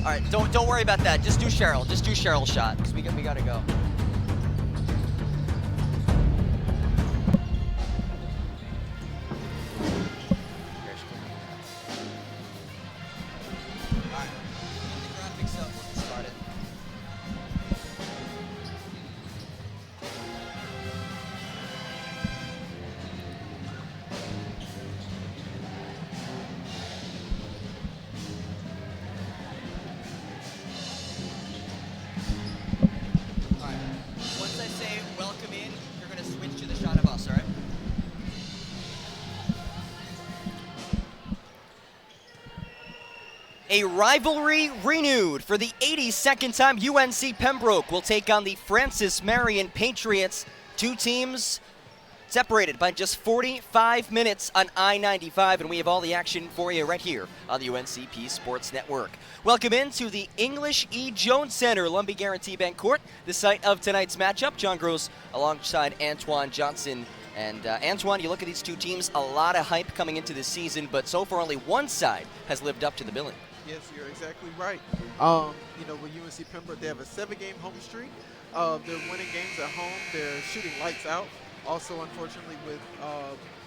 All right, don't worry about that. Just do Cheryl. Just do Cheryl's shot because we gotta go. Here she comes. All right, get the graphics up. We'll get started. All right. Once I say welcome in, you're gonna switch to the shot of us. All right. A rivalry renewed for the 82nd time. UNC Pembroke will take on the Francis Marion Patriots. Two teams separated by just 45 minutes on I-95, and we have all the action for you right here on the UNCP Sports Network. Welcome into the English E. Jones Center, Lumbee Guarantee Bank Court, the site of tonight's matchup. John Gross alongside Antoine Johnson. And Antoine, you look at these two teams, a lot of hype coming into this season, but so far only one side has lived up to the billing. Yes, you're exactly right. With UNC Pembroke, they have a 7-game home streak. They're winning games at home. They're shooting lights out. Also, unfortunately, with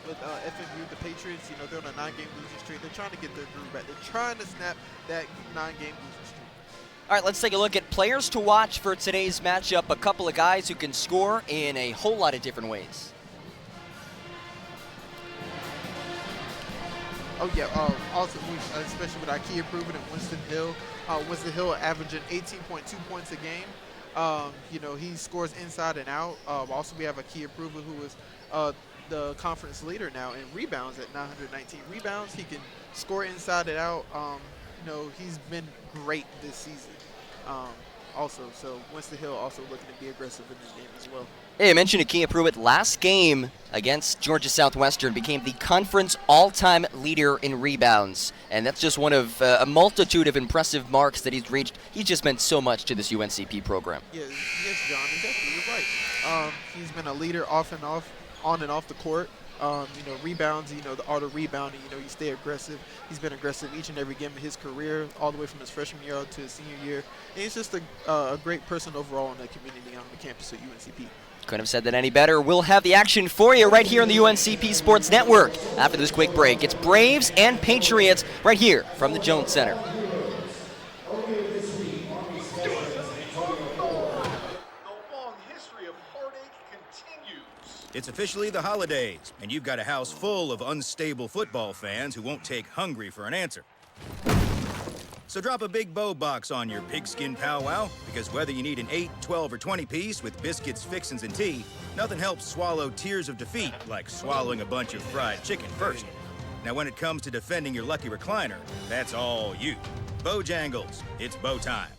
FMU, the Patriots, they're on a 9-game losing streak. They're trying to get their groove back. They're trying to snap that 9-game losing streak. All right, let's take a look at players to watch for today's matchup. A couple of guys who can score in a whole lot of different ways. Oh, yeah. Also, especially with Ikea Proven and Winston Hill. Winston Hill averaging 18.2 points a game. He scores inside and out. Also, we have Ikea Proven, who is the conference leader now in rebounds at 919 rebounds. He can score inside and out. He's been great this season. So Winston Hill also looking to be aggressive in this game as well. Hey, I mentioned Akia Pruitt last game against Georgia Southwestern became the conference all-time leader in rebounds, and that's just one of a multitude of impressive marks that he's reached. He's just meant so much to this UNCP program. Yes, John, exactly. You're right. He's been a leader on and off the court. Rebounds, the art of rebounding, you stay aggressive. He's been aggressive each and every game of his career, all the way from his freshman year to his senior year. And he's just a great person overall in the community on the campus at UNCP. Couldn't have said that any better. We'll have the action for you right here on the UNCP Sports Network after this quick break. It's Braves and Patriots right here from the Jones Center. It's officially the holidays, and you've got a house full of unstable football fans who won't take hungry for an answer. So drop a big bow box on your pigskin powwow, because whether you need an 8, 12, or 20-piece with biscuits, fixins, and tea, nothing helps swallow tears of defeat like swallowing a bunch of fried chicken first. Now, when it comes to defending your lucky recliner, that's all you. Bojangles, it's bow time.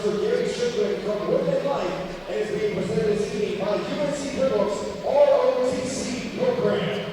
and is being presented this evening by UNC Pembroke's ROTC program.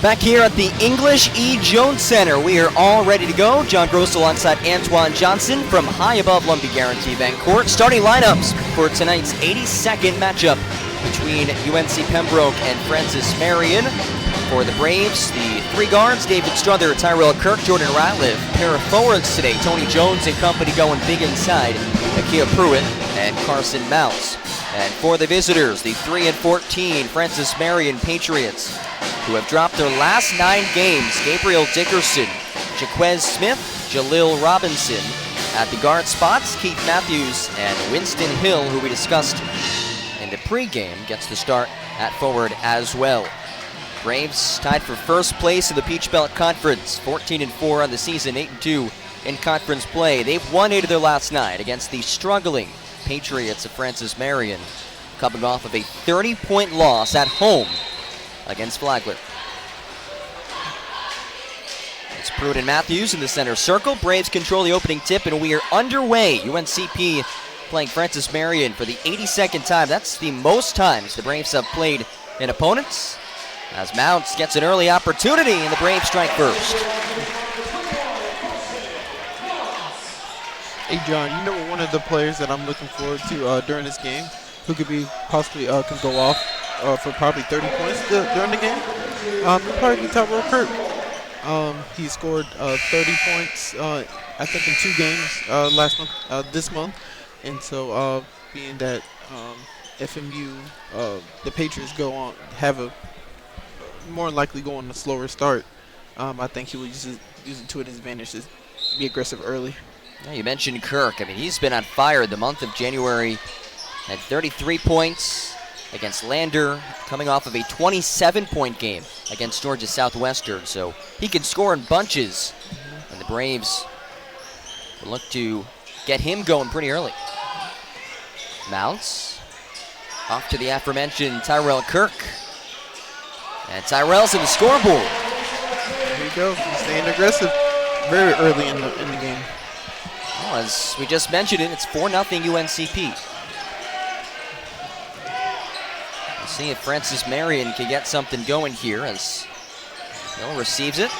Back here at the English E. Jones Center, we are all ready to go. John Gross alongside Antoine Johnson from high above Lumbee Guarantee Bank Court. Starting lineups for tonight's 82nd matchup between UNC Pembroke and Francis Marion. For the Braves, the three guards, David Struther, Tyrell Kirk, Jordan Ratliff. Pair of forwards today, Tony Jones and company going big inside, Akia Pruitt and Carson Mounts. And for the visitors, the 3-14 Francis Marion Patriots, who have dropped their last 9 games, Gabriel Dickerson, Jaquez Smith, Jalil Robinson. At the guard spots, Keith Matthews and Winston Hill, who we discussed in the pregame, gets the start at forward as well. Braves tied for first place in the Peach Belt Conference, 14-4 on the season, 8-2 in conference play. They've won 8 of their last 9 against the struggling Patriots of Francis Marion, coming off of a 30-point loss at home against Flagler. It's Pruitt and Matthews in the center circle. Braves control the opening tip, and we are underway. UNCP playing Francis Marion for the 82nd time. That's the most times the Braves have played an opponent. As Mounts gets an early opportunity, and the Braves strike first. Hey, John, you know one of the players that I'm looking forward to during this game, who could be possibly can go off for probably 30 points during the game? Probably be Tyrell Kirk. He scored 30 points, I think, in 2 games this month. And so, being that FMU, the Patriots have a more likely go on a slower start, I think he will use it to his advantage to be aggressive early. Yeah, you mentioned Kirk. I mean, he's been on fire the month of January. Had 33 points against Lander, coming off of a 27-point game against Georgia Southwestern. So he can score in bunches, and the Braves will look to get him going pretty early. Mounts off to the aforementioned Tyrell Kirk. And Tyrell's in the scoreboard. There you go. He's staying aggressive very early in the game. Well, as we just mentioned it's 4-0 UNCP. We'll see if Francis Marion can get something going here as Hill receives it.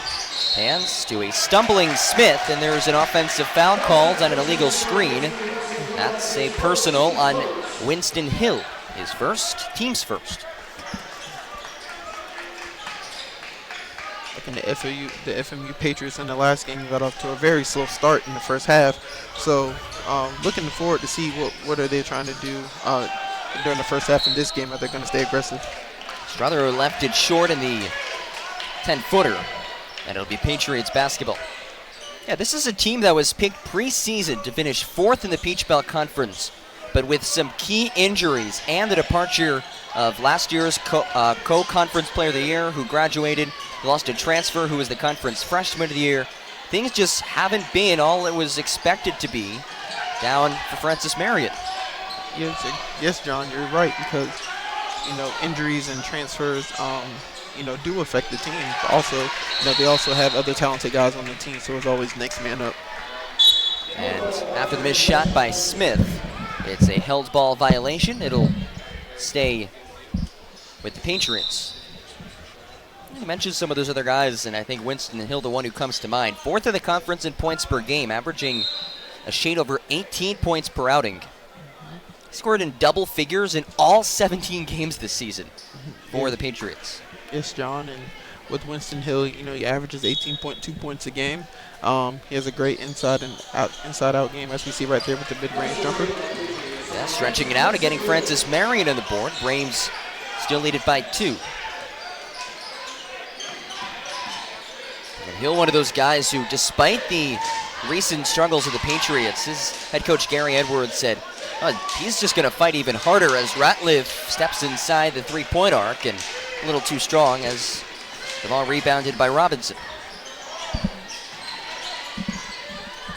Hands to a stumbling Smith, and there's an offensive foul called on an illegal screen. That's a personal on Winston Hill, his first, team's first. And the FMU Patriots in the last game got off to a very slow start in the first half. So looking forward to see what are they trying to do during the first half in this game, if they're going to stay aggressive. Struther left it short in the 10-footer, and it'll be Patriots basketball. Yeah, this is a team that was picked preseason to finish 4th in the Peach Belt Conference, but with some key injuries and the departure of last year's co-conference player of the year who graduated, lost a transfer who was the conference freshman of the year. Things just haven't been all it was expected to be down for Francis Marion. Yes, John, you're right, because injuries and transfers do affect the team. But also, they also have other talented guys on the team, so it's always next man up. And after the missed shot by Smith, it's a held ball violation. It'll stay with the Patriots. You mentioned some of those other guys, and I think Winston Hill, the one who comes to mind. 4th in the conference in points per game, averaging a shade over 18 points per outing. He scored in double figures in all 17 games this season for the Patriots. Yes, John, and with Winston Hill, he averages 18.2 points a game. He has a great inside out game, as we see right there with the mid-range jumper. Yeah, stretching it out and getting Francis Marion on the board. Braves still lead it by 2. And Hill, one of those guys who, despite the recent struggles of the Patriots, his head coach Gary Edwards said, he's just going to fight even harder as Ratliff steps inside the 3-point arc, and a little too strong as the ball rebounded by Robinson.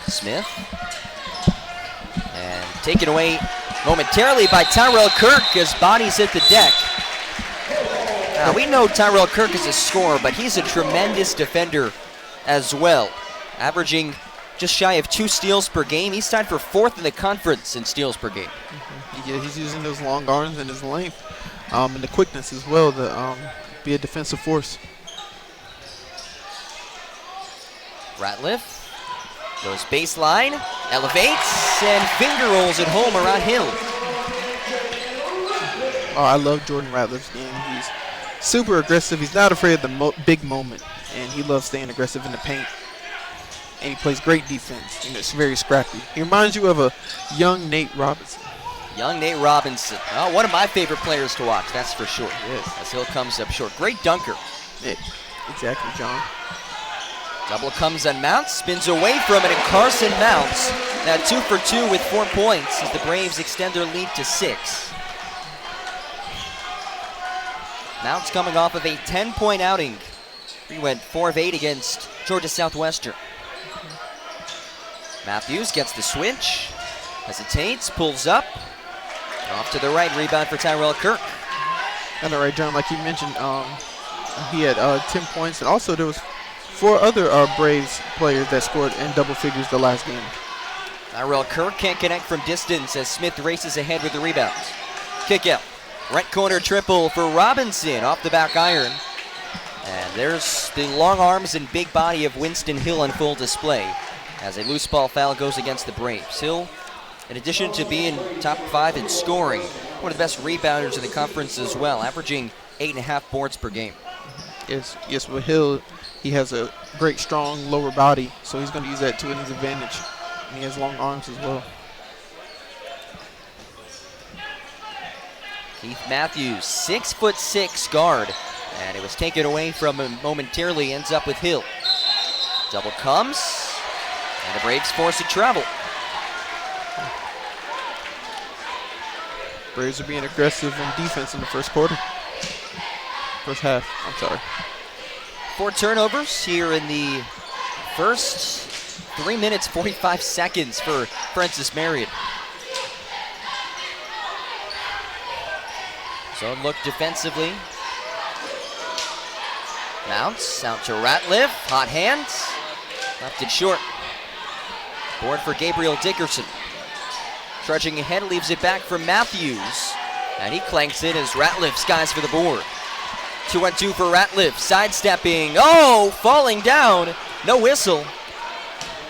Smith. And taken away momentarily by Tyrell Kirk as bodies hit the deck. Now, we know Tyrell Kirk is a scorer, but he's a tremendous defender as well, averaging just shy of 2 steals per game. He's tied for 4th in the conference in steals per game. Yeah, he's using those long arms and his length and the quickness as well to be a defensive force. Ratliff goes baseline, elevates, and finger rolls it home around Hill. Oh, I love Jordan Ratliff's game. He's super aggressive. He's not afraid of the big moment, and he loves staying aggressive in the paint. And he plays great defense, and it's very scrappy. He reminds you of a young Nate Robinson. Young Nate Robinson. Oh, one of my favorite players to watch, that's for sure. Yes. As Hill comes up short. Great dunker. Yeah, exactly, John. Double comes on Mounts, spins away from it, and Carson Mounts. Now 2 for 2 with 4 points as the Braves extend their lead to 6. Mounts coming off of a 10-point outing. He went 4 of 8 against Georgia Southwestern. Matthews gets the switch, hesitates, pulls up. Off to the right, rebound for Tyrell Kirk. And all right, John, like you mentioned, he had 10 points, and also there was 4 other Braves players that scored in double figures the last game. Tyrell Kirk can't connect from distance as Smith races ahead with the rebound. Kick out. Right corner triple for Robinson off the back iron. And there's the long arms and big body of Winston Hill on full display as a loose ball foul goes against the Braves. Hill, in addition to being top 5 in scoring, one of the best rebounders in the conference as well, averaging 8.5 boards per game. Yes, with Hill, he has a great, strong lower body, so he's going to use that to his advantage. And he has long arms as well. Keith Matthews, 6'6" guard, and it was taken away from him momentarily, ends up with Hill. Double comes, and the Braves force a travel. Braves are being aggressive in defense in the first quarter. First half, I'm sorry. 4 turnovers here in the first 3 minutes, 45 seconds for Francis Marion. Zone look defensively. Mounts out to Ratliff, hot hands, left it short. Board for Gabriel Dickerson. Trudging ahead, leaves it back for Matthews. And he clanks it as Ratliff skies for the board. 2-on-2 for Ratliff, sidestepping. Oh, falling down. No whistle.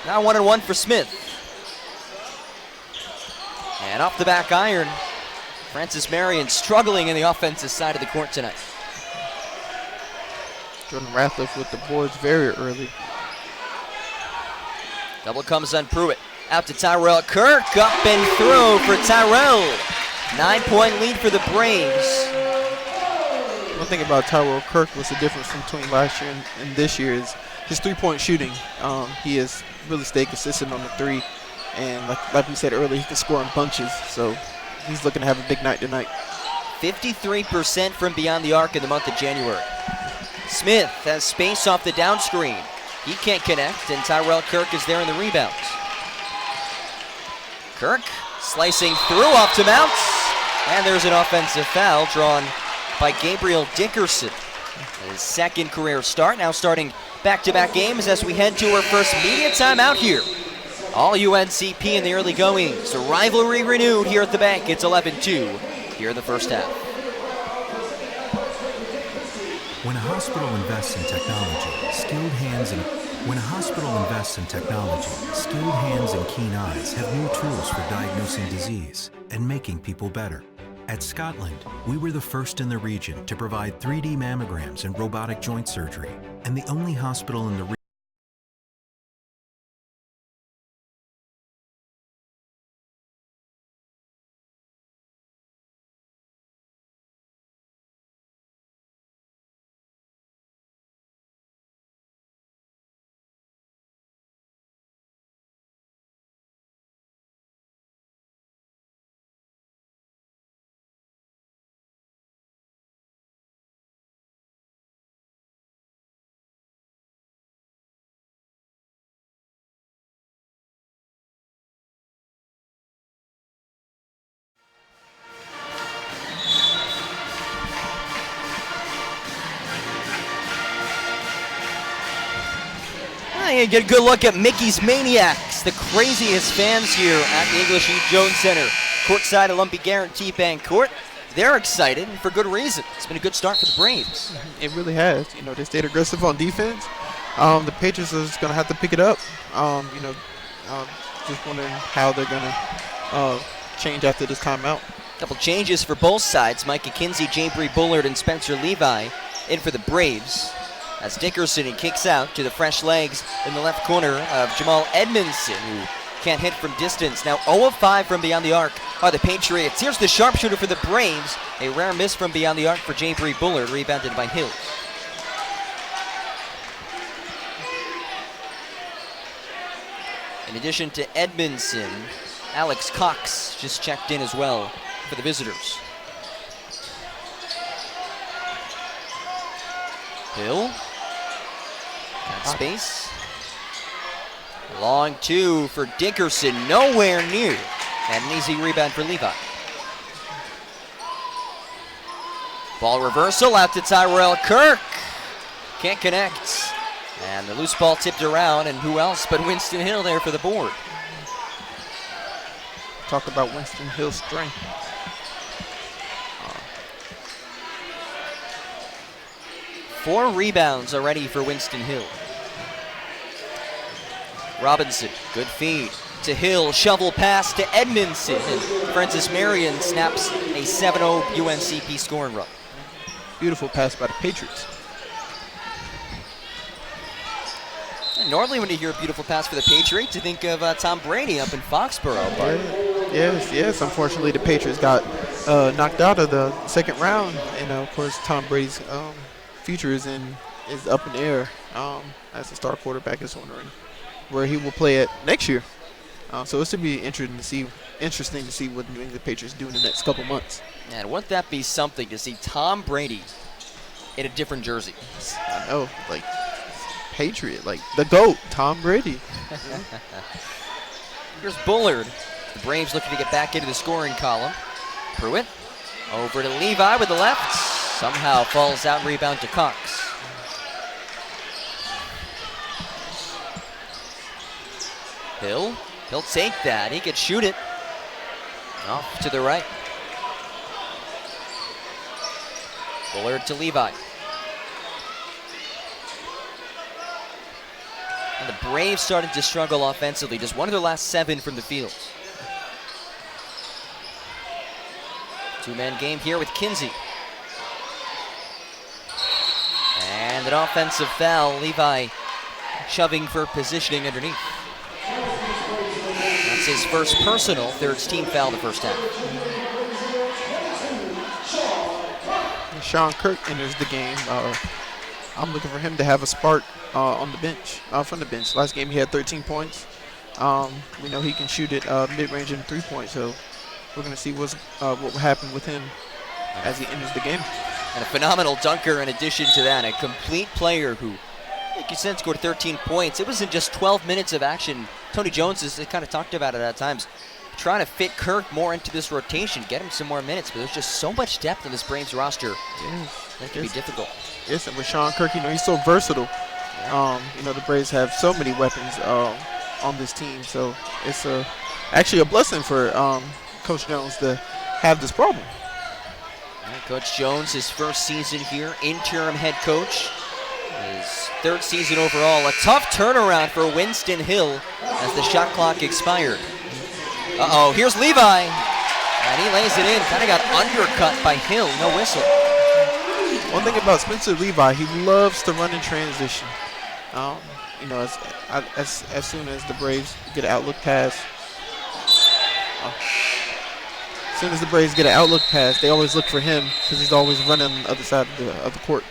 Now 1-on-1 for Smith. And off the back iron, Francis Marion struggling in the offensive side of the court tonight. Jordan Ratliff with the boards very early. Double comes on Pruitt. Out to Tyrell Kirk, up and through for Tyrell. 9-point lead for the Braves. One thing about Tyrell Kirk was the difference between last year and this year is his three-point shooting. He has really stayed consistent on the 3. And like we said earlier, he can score in bunches. So he's looking to have a big night tonight. 53% from beyond the arc in the month of January. Smith has space off the down screen. He can't connect, and Tyrell Kirk is there in the rebounds. Kirk slicing through off to Mounts, and there's an offensive foul drawn by Gabriel Dickerson. His second career start, now starting back-to-back games as we head to our first media timeout here. All UNCP in the early goings. The rivalry renewed here at the bank. It's 11-2 here in the first half. When a hospital invests in technology, skilled hands and keen eyes have new tools for diagnosing disease and making people better. At Scotland, we were the first in the region to provide 3D mammograms and robotic joint surgery, and the only hospital in the region. You get a good look at Mickey's Maniacs, the craziest fans here at the English E. Jones Center, courtside at Lumpy Guarantee Bank Court. They're excited, and for good reason. It's been a good start for the Braves. It really has. You know, they stayed aggressive on defense. The Patriots are just going to have to pick it up. Just wondering how they're going to change after this timeout. Couple changes for both sides. Micah Kinsey, Jabri Bullard, and Spencer Levi in for the Braves. As Dickerson kicks out to the fresh legs in the left corner of Jamal Edmondson, who can't hit from distance. Now 0 of 5 from beyond the arc are the Patriots. Here's the sharpshooter for the Braves. A rare miss from beyond the arc for Jabri Bullard, rebounded by Hill. In addition to Edmondson, Alex Cox just checked in as well for the visitors. Hill. Got space. Long two for Dickerson, nowhere near. And an easy rebound for Levi. Ball reversal out to Tyrell Kirk. Can't connect. And the loose ball tipped around, and who else but Winston Hill there for the board. Talk about Winston Hill's strength. 4 rebounds already for Winston Hill. Robinson, good feed to Hill, shovel pass to Edmondson, and Francis Marion snaps a 7-0 UNCP scoring run. Beautiful pass by the Patriots. And normally when you hear a beautiful pass for the Patriots, you think of Tom Brady up in Foxborough. But Yes. Unfortunately, the Patriots got knocked out of the second round, and of course, Tom Brady's future is up in the air as the star quarterback. Is wondering where he will play at next year. So it's to be interesting to see what New England Patriots do in the next couple months. And wouldn't that be something to see Tom Brady in a different jersey? I know, like Patriot, like the GOAT, Tom Brady. Here's Bullard. The Braves looking to get back into the scoring column. Pruitt over to Levi with the left. Somehow falls out, rebound to Cox. Hill. He'll take that. He could shoot it. Off to the right. Bullard to Levi. And the Braves started to struggle offensively. Just one of their last 7 from the field. Two-man game here with Kinsey. And an offensive foul. Levi shoving for positioning underneath. That's his first personal, third team foul the first half. Sean Kirk enters the game. I'm looking for him to have a spark on the bench, from the bench. Last game he had 13 points. We know he can shoot it mid-range and 3-point, so we're going to see what will happen with him as he enters the game. And a phenomenal dunker in addition to that. A complete player who, like you said, scored 13 points. It wasn't just 12 minutes of action. Tony Jones has kind of talked about it at times, trying to fit Kirk more into this rotation, get him some more minutes, but there's just so much depth in this Braves roster. That can be difficult. Yes, and with Sean Kirk, he's so versatile. The Braves have so many weapons on this team, so it's actually a blessing for Coach Jones to have this problem. Coach Jones, his first season here, interim head coach. His third season overall. A tough turnaround for Winston Hill as the shot clock expired. Uh-oh, here's Levi. And he lays it in. Kind of got undercut by Hill. No whistle. One thing about Spencer Levi, he loves to run in transition. As soon as the Braves get an outlook pass, they always look for him because he's always running on the other side of the court.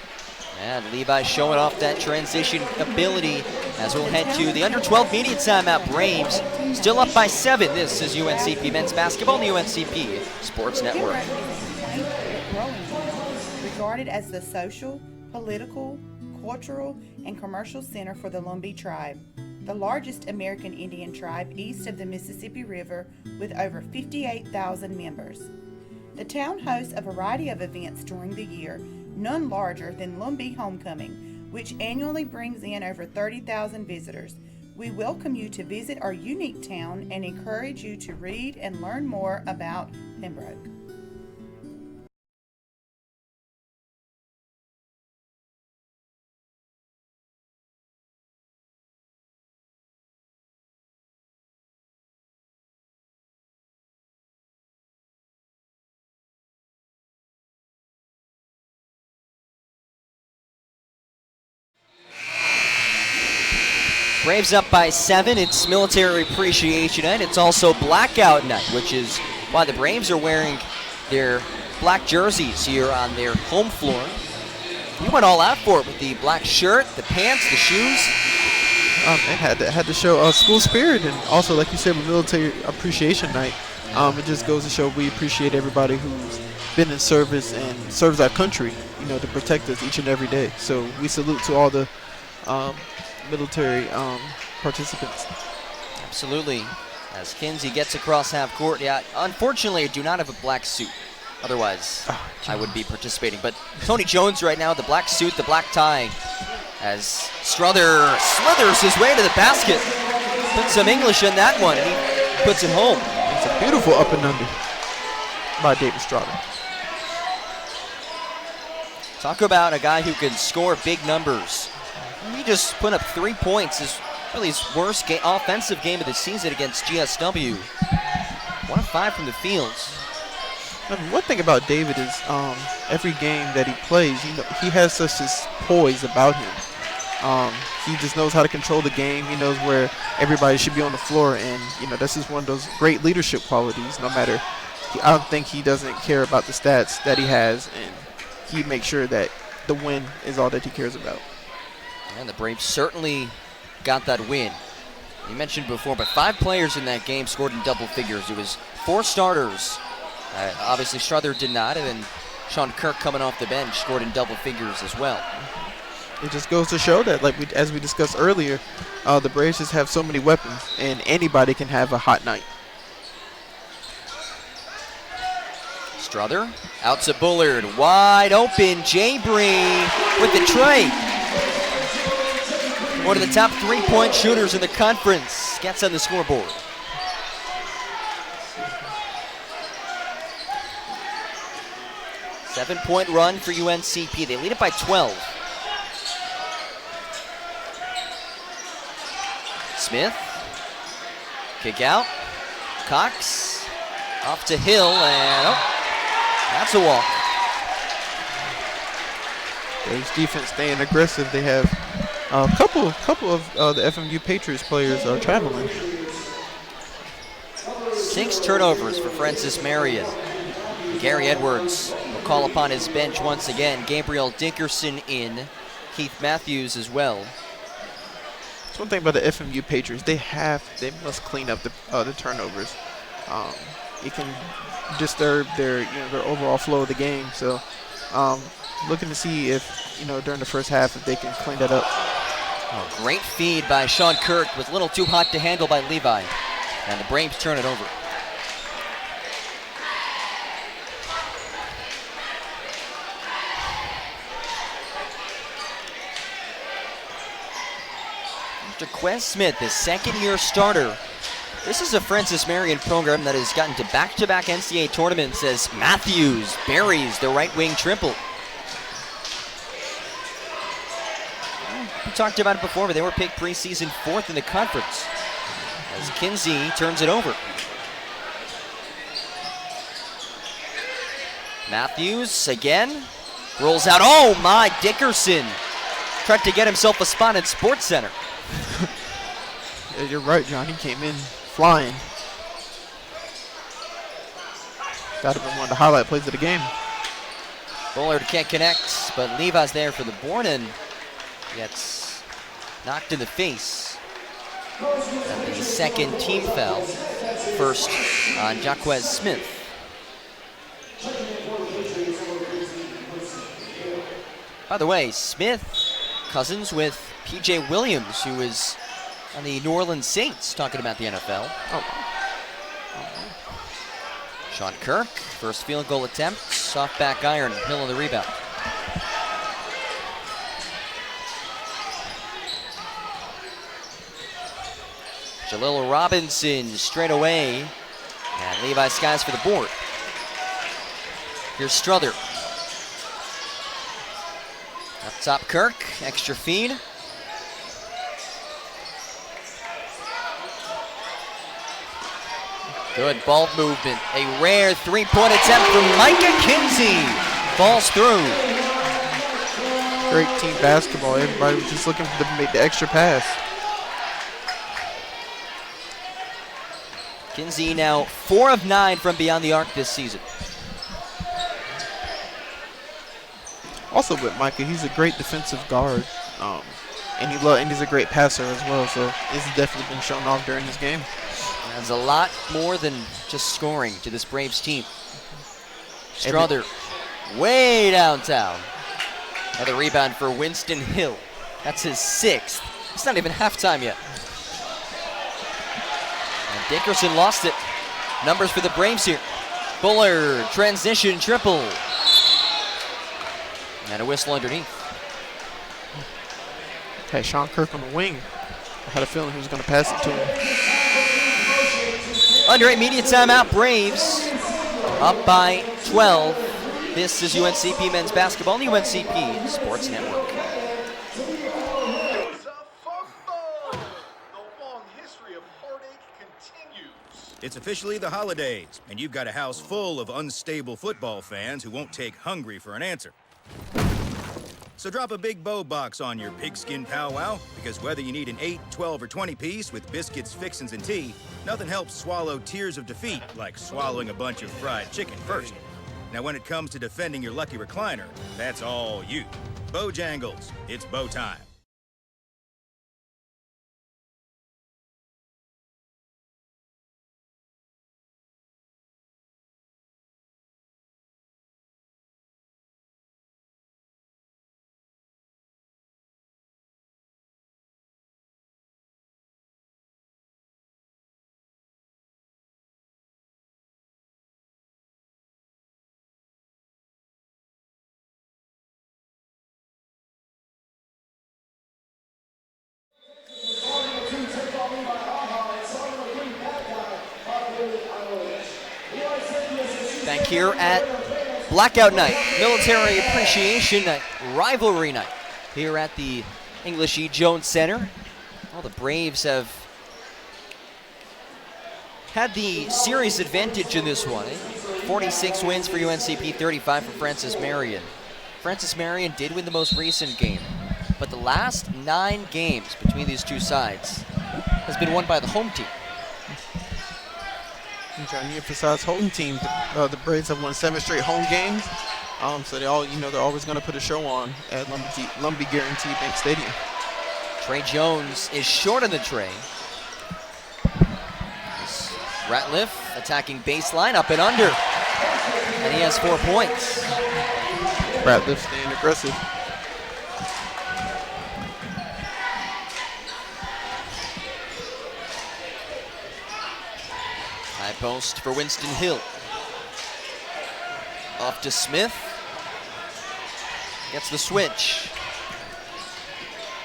And Levi showing off that transition ability as we'll head to the under-12 media timeout. Braves still up by 7. This is UNCP men's basketball on the UNCP Sports Network. Regarded as the social, political, cultural, and commercial center for the Lumbee tribe, the largest American Indian tribe east of the Mississippi River with over 58,000 members. The town hosts a variety of events during the year, none larger than Lumbee Homecoming, which annually brings in over 30,000 visitors. We welcome you to visit our unique town and encourage you to read and learn more about Pembroke. Braves up by 7. It's Military Appreciation Night. It's also Blackout Night, which is why the Braves are wearing their black jerseys here on their home floor. You went all out for it with the black shirt, the pants, the shoes. They had to show school spirit, and also, like you said, with Military Appreciation Night, it just goes to show we appreciate everybody who's been in service and serves our country, to protect us each and every day. So we salute to all the military participants. Absolutely. As Kinsey gets across half court, yeah, unfortunately I do not have a black suit. Otherwise, I would be participating. But Tony Jones right now, the black suit, the black tie, as Strother slithers his way to the basket. Put some English in that one, and he puts it home. It's a beautiful up and under by David Strother. Talk about a guy who can score big numbers. He just put up 3 points. His really his worst offensive game of the season against GSW. 1 of 5 from the fields. One thing about David is every game that he plays, he has such this poise about him. He just knows how to control the game. He knows where everybody should be on the floor, and this is one of those great leadership qualities. No matter, I don't think he doesn't care about the stats that he has, and he makes sure that the win is all that he cares about. And the Braves certainly got that win. You mentioned before, but 5 players in that game scored in double figures. It was 4 starters. Obviously, Strother did not, and then Sean Kirk coming off the bench scored in double figures as well. It just goes to show that, as we discussed earlier, the Braves just have so many weapons, and anybody can have a hot night. Strother out to Bullard, wide open. Jabry with the tray. One of the top 3-point shooters in the conference gets on the scoreboard. Seven-point run for UNCP. They lead it by 12. Smith, kick out. Cox, off to Hill, and that's a walk. Braves defense staying aggressive. They have a couple of the FMU Patriots players are traveling. 6 turnovers for Francis Marion. Gary Edwards will call upon his bench once again. Gabriel Dickerson in. Keith Matthews as well. That's one thing about the FMU Patriots. They must clean up the turnovers. It can disturb their overall flow of the game. So looking to see if during the first half if they can clean that up. Oh, great feed by Sean Kirk. Was a little too hot to handle by Levi. And the Braves turn it over. Quez Smith, the second-year starter. This is a Francis Marion program that has gotten to back-to-back NCAA tournaments as Matthews buries the right wing triple. We talked about it before, but they were picked preseason 4th in the conference as Kinsey turns it over. Matthews again rolls out. Oh my, Dickerson tried to get himself a spot at Sports Center. Yeah, you're right, John. He came in flying. That would have been one of the highlight plays of the game. Bullard can't connect, but Levi's there for the board and gets knocked in the face. And the second team foul. First on Jaquez Smith. By the way, Smith, cousins with P.J. Williams, who is on the New Orleans Saints, talking about the NFL. Sean Kirk, first field goal attempt, soft back iron, Hill on the rebound. Jalil Robinson straight away, and Levi Skies for the board. Here's Strother. Up top, Kirk, extra feed. Good ball movement. A rare 3-point attempt from Micah Kinsey. Falls through. Great team basketball. Everybody was just looking to make the extra pass. Kinsey now 4 of 9 from beyond the arc this season. Also with Micah, he's a great defensive guard, and he's a great passer as well. So this has definitely been shown off during this game. There's a lot more than just scoring to this Braves team. Strother way downtown. Another rebound for Winston Hill. That's his 6th. It's not even halftime yet. And Dickerson lost it. Numbers for the Braves here. Bullard, transition triple. And a whistle underneath. Had Sean Kirk on the wing. I had a feeling he was going to pass it to him. Under immediate timeout, Braves up by 12. This is UNCP men's basketball on the UNCP Sports Network. It's officially the holidays, and you've got a house full of unstable football fans who won't take hungry for an answer. So drop a big bow box on your pigskin powwow, because whether you need an 8, 12, or 20 piece with biscuits, fixins, and tea, nothing helps swallow tears of defeat like swallowing a bunch of fried chicken first. Now when it comes to defending your lucky recliner, that's all you. Bojangles, it's bow time. Back here at Blackout Night, Military Appreciation Night, Rivalry Night, here at the English E. Jones Center. Well, the Braves have had the series advantage in this one. 46 wins for UNCP, 35 for Francis Marion. Francis Marion did win the most recent game, but the last 9 games between these two sides has been won by the home team. I'm trying to emphasize home team. The Braves have won 7 straight home games, so they're always going to put a show on at Lumbee Guarantee Bank Stadium. Trey Jones is short on the tray. Ratliff attacking baseline, up and under, and he has 4 points. Ratliff staying aggressive. High post for Winston Hill. Off to Smith. Gets the switch.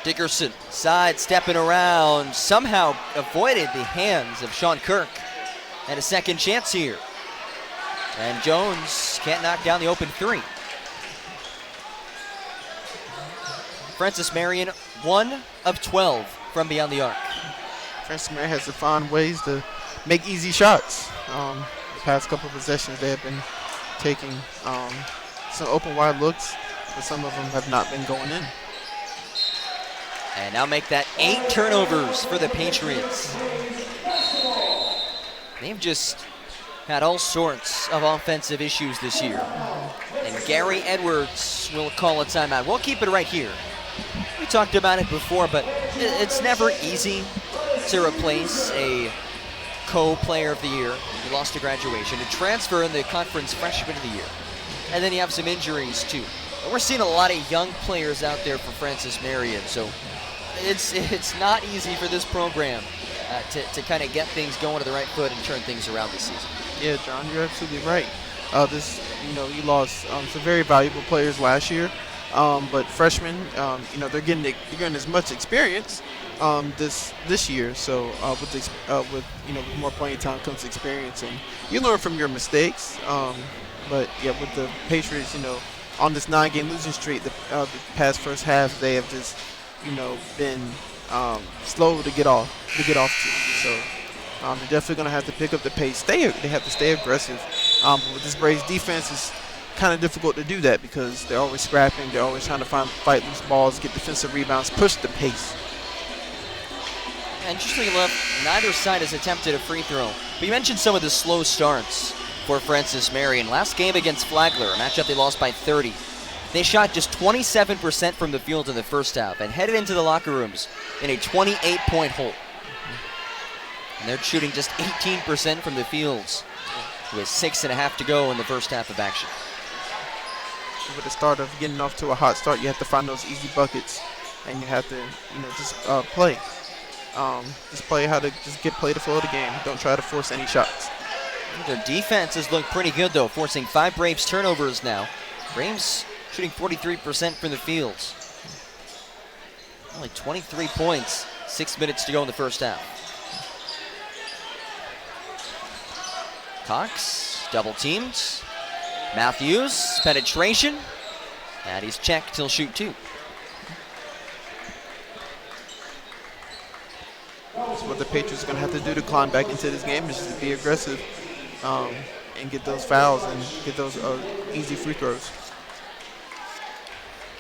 Dickerson sidestepping around. Somehow avoided the hands of Sean Kirk. And a second chance here. And Jones can't knock down the open 3. Francis Marion, 1 of 12 from beyond the arc. Francis Marion has to find ways to make easy shots. The past couple of possessions, they have been taking some open wide looks, but some of them have not been going in. And now make that 8 turnovers for the Patriots. They've just had all sorts of offensive issues this year. And Gary Edwards will call a timeout. We'll keep it right here. We talked about it before, but it's never easy to replace a co-player of the year. He lost to graduation, to transfer in the conference freshman of the year. And then you have some injuries too. And we're seeing a lot of young players out there for Francis Marion, so it's not easy for this program to kind of get things going to the right foot and turn things around this season. Yeah, John, you're absolutely right. You lost some very valuable players last year, but freshmen, they're getting as much experience this year. So with more playing time comes experience, and you learn from your mistakes. But yeah, with the Patriots, on this 9-game losing streak, the past first half, they have just been slow to get off to. So they're definitely going to have to pick up the pace. They have to stay aggressive. But with this Braves defense, it's kind of difficult to do that because they're always scrapping. They're always trying to fight loose balls, get defensive rebounds, push the pace. Interestingly enough, neither side has attempted a free throw. But you mentioned some of the slow starts for Francis Marion. Last game against Flagler, a matchup they lost by 30. They shot just 27% from the field in the first half and headed into the locker rooms in a 28-point hole. And they're shooting just 18% from the fields with 6.5 to go in the first half of action. With the start of getting off to a hot start, you have to find those easy buckets, and you have to, just play. Just play how to play the flow of the game. Don't try to force any shots. Their defenses look pretty good though, forcing 5 Braves turnovers now. Braves shooting 43% from the fields. Only 23 points, 6 minutes to go in the first half. Cox, double teamed. Matthews, penetration. And he's checked, he'll shoot 2. That's what the Patriots are going to have to do to climb back into this game, is to be aggressive and get those fouls and get those easy free throws.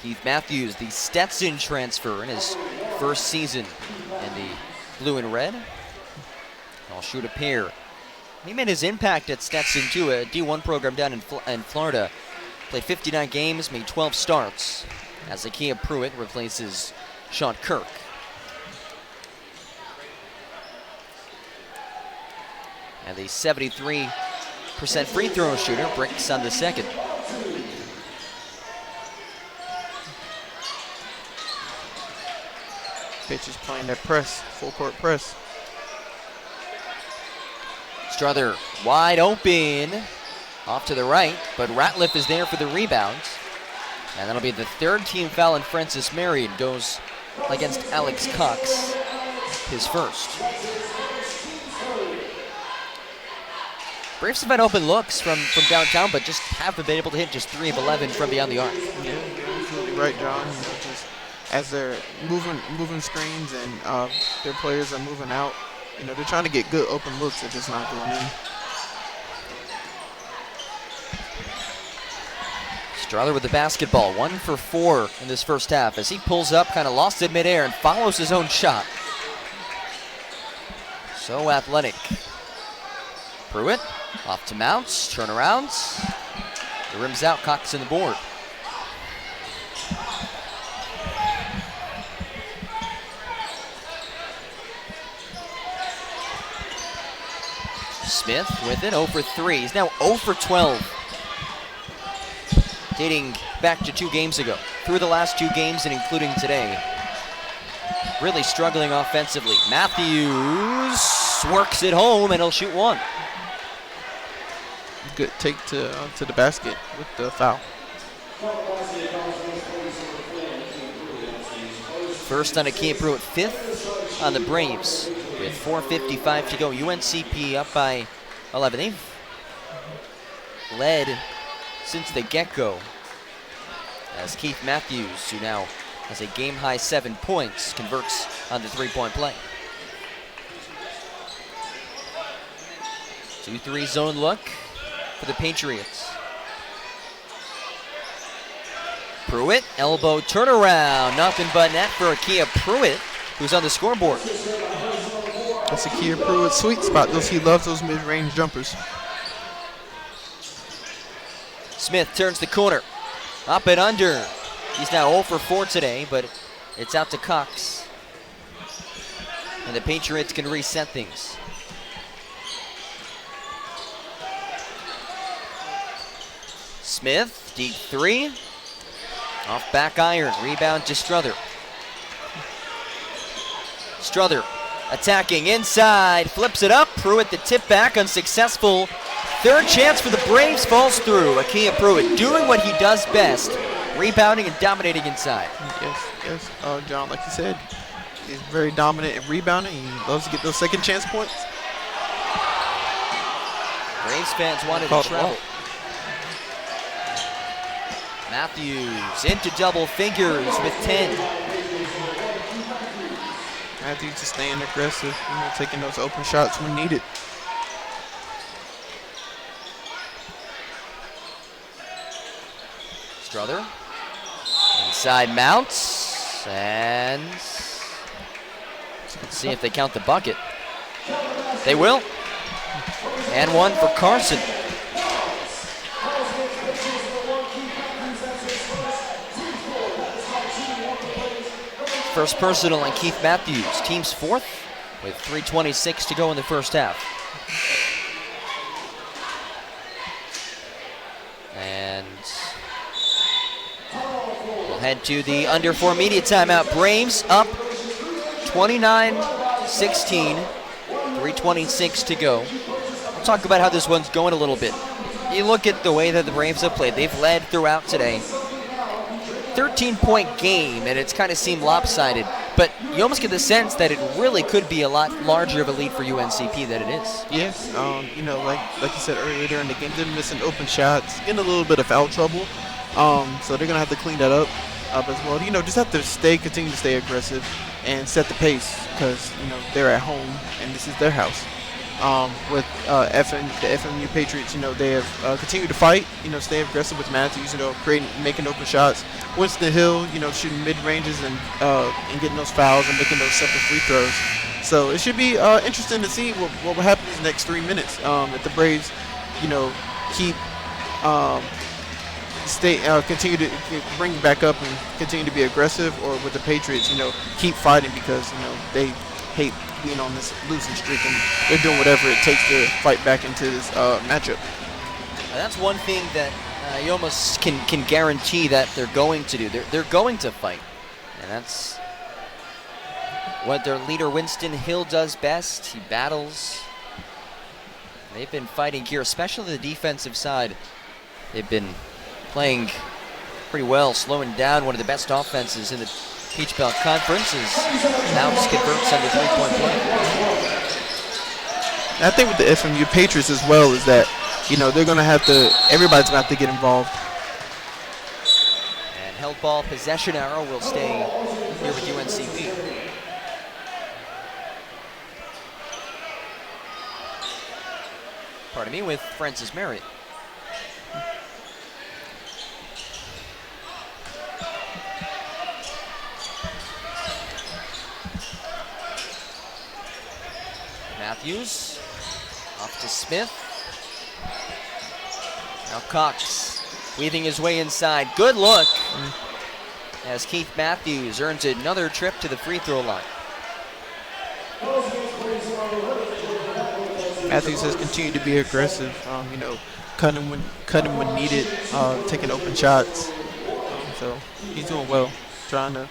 Keith Matthews, the Stetson transfer in his first season in the blue and red. I'll shoot a pair. He made his impact at Stetson too, a D1 program down in Florida. Played 59 games, made 12 starts as Akia Pruitt replaces Sean Kirk. And the 73% free throw shooter bricks on the second. Patriots playing that press, full court press. Strother wide open, off to the right, but Ratliff is there for the rebounds. And that'll be the 3rd team foul, and Francis Marion goes against Alex Cox, his first. Braves have had open looks from downtown, but just haven't been able to hit just 3 of 11 from beyond the arc. Yeah, you're absolutely right, John. Just as they're moving screens and their players are moving out, they're trying to get good open looks. They're just not going in. Strother with the basketball, 1 for 4 in this first half as he pulls up, kind of lost it midair and follows his own shot. So athletic. Pruitt off to Mounts, turnarounds. The rim's out, Cox in the board. Smith with it, 0 for 3. He's now 0 for 12. Dating back to 2 games ago. Through the last 2 games and including today. Really struggling offensively. Matthews works it home and he'll shoot 1. Good take to the basket with the foul. First on Akia Pruitt, 5th on the Braves with 4:55 to go. UNCP up by 11. They've led since the get-go as Keith Matthews, who now has a game-high 7 points, converts on the 3-point play. 2-3 zone look for the Patriots. Pruitt, elbow turnaround, nothing but net for Akia Pruitt, who's on the scoreboard. That's Akia Pruitt's sweet spot. He loves those mid-range jumpers. Smith turns the corner, up and under. He's now 0 for 4 today, but it's out to Cox. And the Patriots can reset things. Smith, deep 3. Off back iron, rebound to Strother. Strother attacking inside, flips it up. Pruitt the tip back, unsuccessful. 3rd chance for the Braves falls through. Akia Pruitt doing what he does best, rebounding and dominating inside. Yes, John, like you said, he's very dominant in rebounding. He loves to get those second chance points. Braves fans wanted to travel. Matthews into double figures with 10. Matthews just staying aggressive, taking those open shots when needed. Strother inside Mounts and Let's see if they count the bucket. They will. And one for Carson. First personal on Keith Matthews, team's fourth, with 3:26 to go in the first half. And we'll head to the under 4 media timeout. Braves up 29-16, 3:26 to go. We'll talk about how this one's going a little bit. You look at the way that the Braves have played. They've led throughout today. 13-point game, and it's kind of seemed lopsided, but you almost get the sense that it really could be a lot larger of a lead for UNCP than it is. Yes, you know, like you said earlier during the game, they're missing open shots, getting a little bit of foul trouble, so they're going to have to clean that up as well. You know, just have to continue to stay aggressive and set the pace because, you know, they're at home and this is their house. With the FMU Patriots, you know, they have continued to fight, you know, stay aggressive with Matthews, you know, making open shots. Winston Hill, you know, shooting mid-ranges and getting those fouls and making those simple free throws. So it should be interesting to see what will happen in the next 3 minutes. If the Braves, you know, keep continue to bring back up and continue to be aggressive, or with the Patriots, you know, keep fighting because, you know, they hate being on this losing streak and they're doing whatever it takes to fight back into this matchup. That's one thing that you almost can guarantee that they're going to do. They're going to fight, and that's what their leader Winston Hill does best. He battles. They've been fighting here, especially the defensive side. They've been playing pretty well, slowing down one of the best offenses in the Peach Belt Conference as Mounts converts on the three-point play. And I think with the FMU Patriots as well is that, you know, they're going to have to, everybody's going to have to get involved. And held ball possession arrow will stay here with UNCP. Pardon me, with Francis Marion. Matthews, off to Smith. Now Cox weaving his way inside. Good look as Keith Matthews earns another trip to the free throw line. Matthews has continued to be aggressive, you know, cutting when needed, taking open shots. So he's doing well, trying to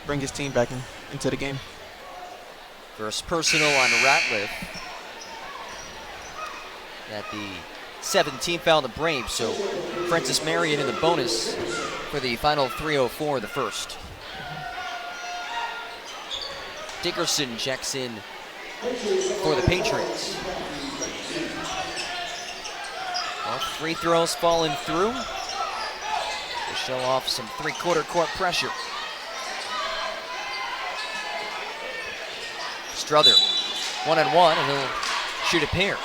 bring his team back into the game. First personal on Ratliff. At the 17th foul on the Braves, so Francis Marion in the bonus for the final 3:04 of the first. Dickerson checks in for the Patriots. Well, free throws falling through to show off some three-quarter court pressure. Strother, 1-on-1, and he'll shoot a pair.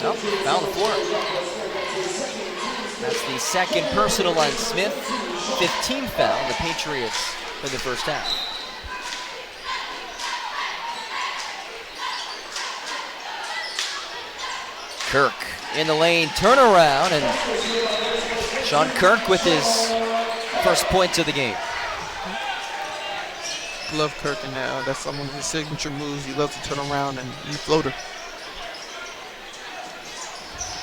Nope, foul on the floor. That's the second personal on Smith. 15th foul, the Patriots for the first half. Kirk in the lane, turnaround, and Sean Kirk with his first points of the game. Love Kirk, and that's one of his signature moves. He loves to turn around and floater.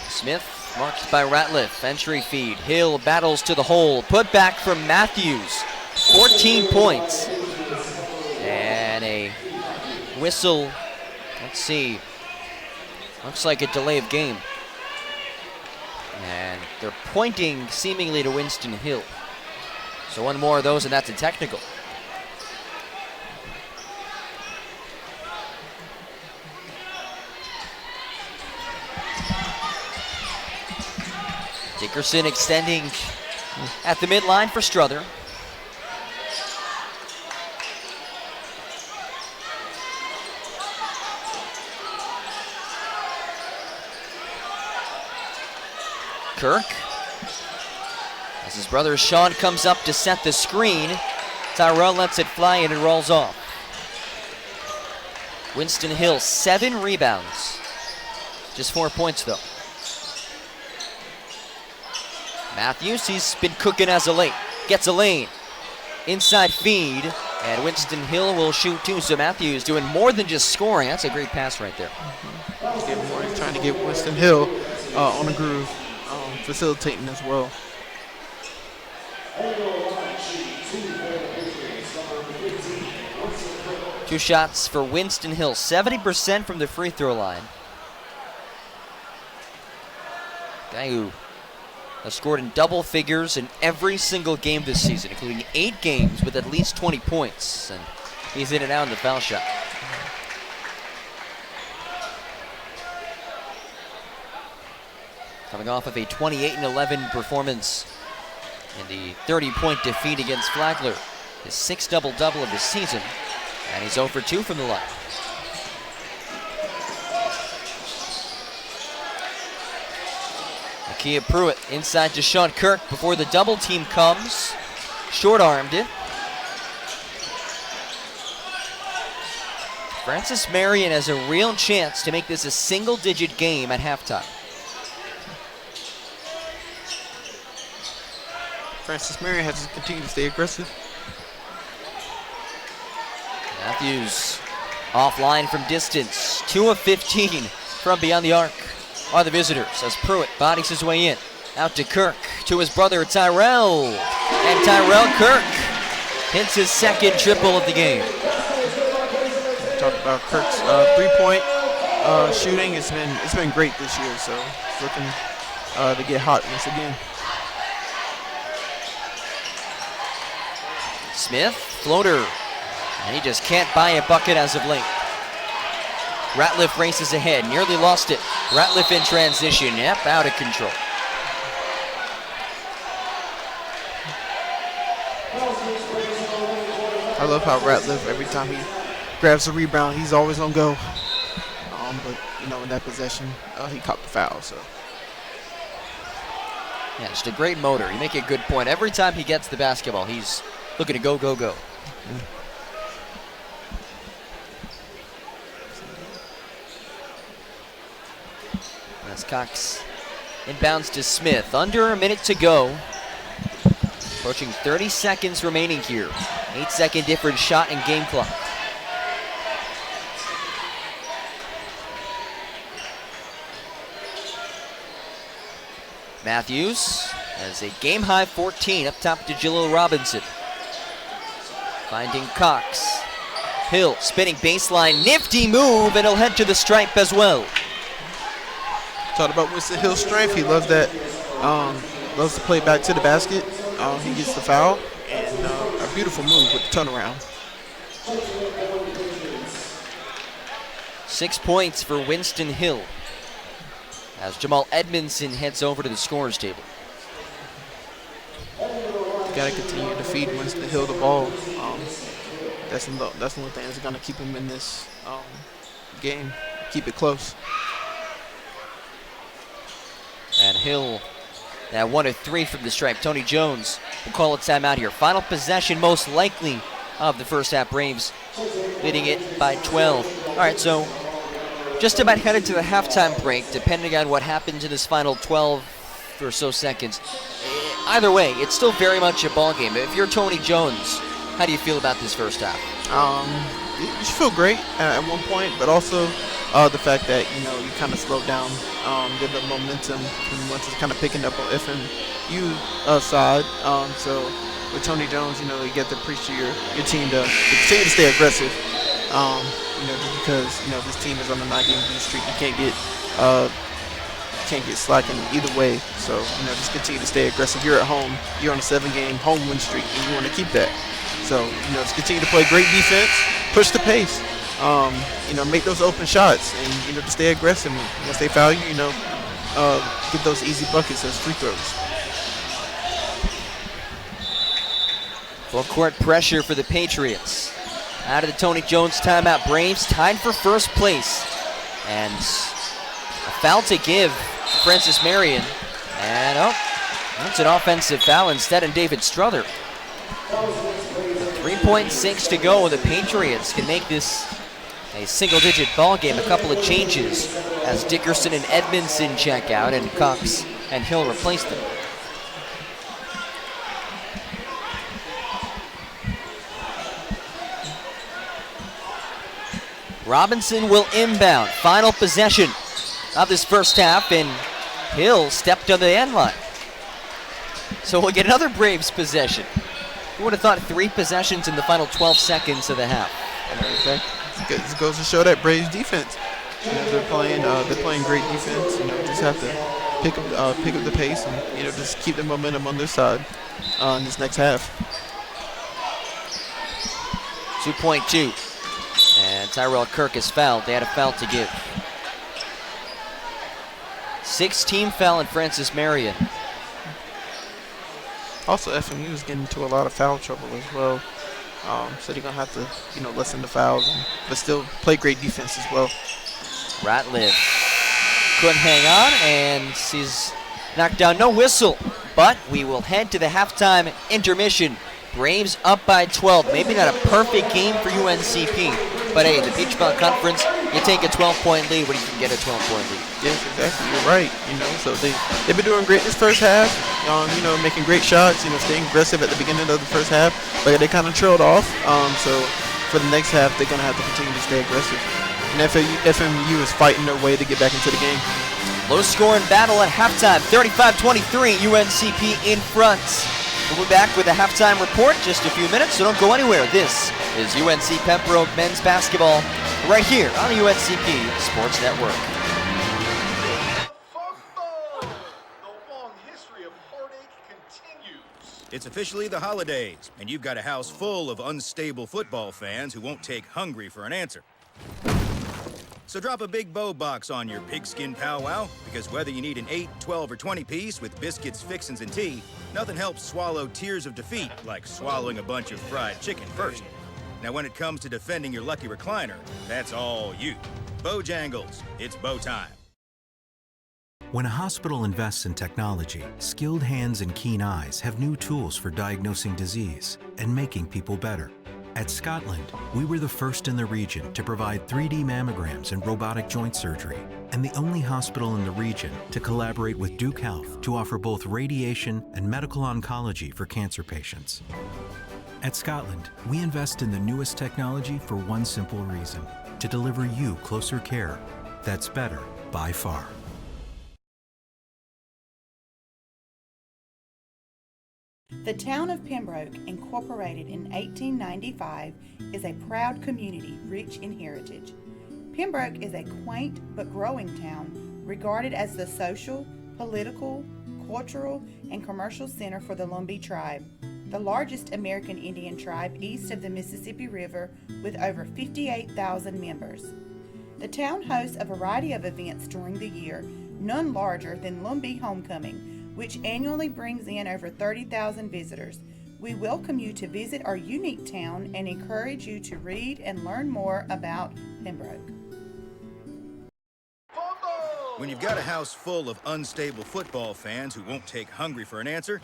Smith marked by Ratliff, entry feed. Hill battles to the hole, put back from Matthews. 14 points. And a whistle, let's see, looks like a delay of game. And they're pointing seemingly to Winston Hill. So one more of those and that's a technical. Dickerson extending at the midline for Strother. Kirk As his brother Sean comes up to set the screen, Tyrell lets it fly and it rolls off. Winston Hill, 7 rebounds. Just 4 points though. Matthews, he's been cooking as of late. Gets a lane. Inside feed. And Winston Hill will shoot too. So Matthews doing more than just scoring. That's a great pass right there. He's trying to get Winston Hill on the groove, facilitating as well. Two shots for Winston Hill, 70% from the free throw line. Guy who has scored in double figures in every single game this season, including 8 games with at least 20 points. And he's in and out in the foul shot. Coming off of a 28-11 performance in the 30-point defeat against Flagler. His 6th double-double of the season. And he's 0 for 2 from the line. Nakia Pruitt inside to Sean Kirk before the double team comes. Short-armed it. Francis Marion has a real chance to make this a single-digit game at halftime. Francis Marion has to continue to stay aggressive. Matthews offline from distance. 2 of 15 from beyond the arc are the visitors as Pruitt bodies his way in. Out to Kirk, to his brother Tyrell. And Tyrell Kirk hits his 2nd triple of the game. Talk about Kirk's 3-point shooting. It's been great this year, so it's looking to get hot once again. Smith, floater. And he just can't buy a bucket as of late. Ratliff races ahead, nearly lost it. Ratliff in transition, yep, out of control. I love how Ratliff, every time he grabs a rebound, he's always on go. But, in that possession, he caught the foul, so. Yeah, just a great motor. You make a good point. Every time he gets the basketball, he's looking to go, go, go. Yeah. As Cox inbounds to Smith. Under a minute to go. Approaching 30 seconds remaining here. 8-second difference shot and game clock. Matthews has a game-high 14 up top to Jalil Robinson. Finding Cox. Hill spinning baseline, nifty move, and he'll head to the stripe as well. Talked about Winston Hill's strength. He loves that. Loves to play back to the basket. He gets the foul, and a beautiful move with the turnaround. 6 points for Winston Hill as Jamal Edmondson heads over to the scorer's table. Got to continue to feed Winston Hill the ball. That's the only thing that's going to keep him in this game. Keep it close. And Hill at 1 of 3 from the stripe. Tony Jones will call a timeout here. Final possession most likely of the first half. Braves leading it by 12. All right, so just about headed to the halftime break, depending on what happens in this final 12 or so seconds. Either way, it's still very much a ball game. If you're Tony Jones, how do you feel about this first half? You should feel great at one point, but also the fact that you kind of slowed down, get the momentum, and once it's kind of picking up on FMU side. So with Tony Jones, you get to preach to your team to continue to stay aggressive. Just because this team is on a 9-game win streak, you can't get slacking either way. So just continue to stay aggressive. You're at home. You're on a 7-game home win streak, and you want to keep that. So just continue to play great defense, push the pace. Make those open shots, and to stay aggressive. Once they foul you, get those easy buckets as free throws. Full court pressure for the Patriots. Out of the Tony Jones timeout, Braves tied for first place. And a foul to give Francis Marion. And That's an offensive foul instead on David Strother. 3.6 to go. The Patriots can make this a single-digit ball game. A couple of changes as Dickerson and Edmondson check out, and Cox and Hill replace them. Robinson will inbound. Final possession of this first half, and Hill stepped on the end line. So we'll get another Braves possession. Who would have thought 3 possessions in the final 12 seconds of the half? Okay. It goes to show that Braves defense. You know, they're playing great defense. You know, just have to pick up the pace and just keep the momentum on their side in this next half. 2.2. And Tyrell Kirk is fouled. They had a foul to give. 6-team foul in Francis Marion. Also, FMU is getting into a lot of foul trouble as well. So they're going to have to, lessen the fouls, but still play great defense as well. Ratliff couldn't hang on, and he's knocked down. No whistle, but we will head to the halftime intermission. Braves up by 12. Maybe not a perfect game for UNCP, but hey, the Peach Belt Conference, you take a 12-point lead when you can get a 12-point lead. Yes, exactly. You're right. So they've been doing great this first half. Making great shots. Staying aggressive at the beginning of the first half, but they kind of trailed off. So for the next half, they're going to have to continue to stay aggressive. And FMU is fighting their way to get back into the game. Low-scoring battle at halftime. 35-23. UNCP in front. We'll be back with a halftime report just a few minutes, so don't go anywhere. This is UNC Pembroke men's basketball right here on the UNCP Sports Network. The long history of heartache continues. It's officially the holidays, and you've got a house full of unstable football fans who won't take hungry for an answer. So drop a big bow box on your pigskin powwow, because whether you need an 8, 12, or 20 piece with biscuits, fixins, and tea, nothing helps swallow tears of defeat like swallowing a bunch of fried chicken first. Now when it comes to defending your lucky recliner, that's all you. Bojangles, it's bow time. When a hospital invests in technology, skilled hands and keen eyes have new tools for diagnosing disease and making people better. At Scotland, we were the first in the region to provide 3D mammograms and robotic joint surgery, and the only hospital in the region to collaborate with Duke Health to offer both radiation and medical oncology for cancer patients. At Scotland, we invest in the newest technology for one simple reason: to deliver you closer care that's better by far. The town of Pembroke, incorporated in 1895, is a proud community rich in heritage. Pembroke is a quaint but growing town, regarded as the social, political, cultural, and commercial center for the Lumbee tribe, the largest American Indian tribe east of the Mississippi River with over 58,000 members. The town hosts a variety of events during the year, none larger than Lumbee Homecoming, which annually brings in over 30,000 visitors. We welcome you to visit our unique town and encourage you to read and learn more about Pembroke. When you've got a house full of unstable football fans who won't take hungry for an answer,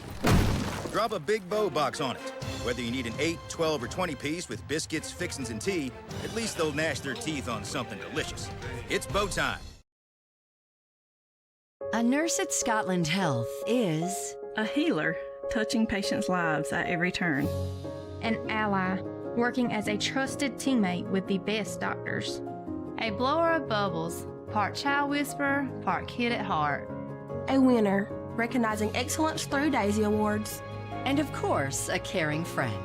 drop a big bow box on it. Whether you need an 8, 12, or 20 piece with biscuits, fixins, and tea, at least they'll gnash their teeth on something delicious. It's bow time. A nurse at Scotland Health is a healer, touching patients' lives at every turn. An ally, working as a trusted teammate with the best doctors. A blower of bubbles, part child whisperer, part kid at heart. A winner, recognizing excellence through Daisy Awards. And of course, a caring friend.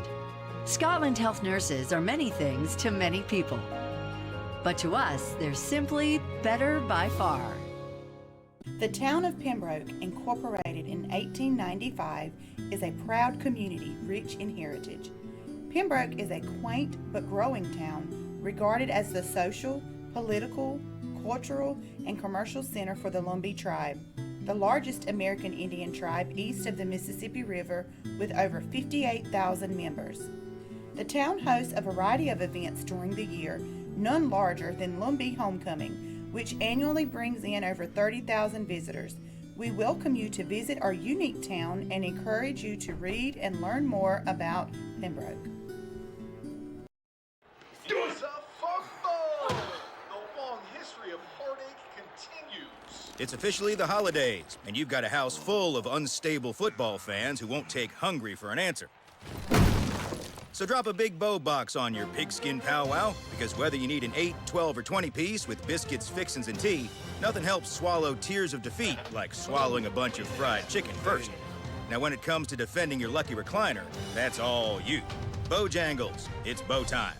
Scotland Health nurses are many things to many people. But to us, they're simply better by far. The town of Pembroke, incorporated in 1895, is a proud community rich in heritage. Pembroke is a quaint but growing town, regarded as the social, political, cultural, and commercial center for the Lumbee tribe, the largest American Indian tribe east of the Mississippi River with over 58,000 members. The town hosts a variety of events during the year, none larger than Lumbee Homecoming, which annually brings in over 30,000 visitors. We welcome you to visit our unique town and encourage you to read and learn more about Pembroke. USA football! The long history of heartache continues. It's officially the holidays, and you've got a house full of unstable football fans who won't take hungry for an answer. So drop a big bow box on your pigskin powwow, because whether you need an 8, 12, or 20 piece with biscuits, fixins, and tea, nothing helps swallow tears of defeat like swallowing a bunch of fried chicken first. Now when it comes to defending your lucky recliner, that's all you. Bojangles, it's bow time.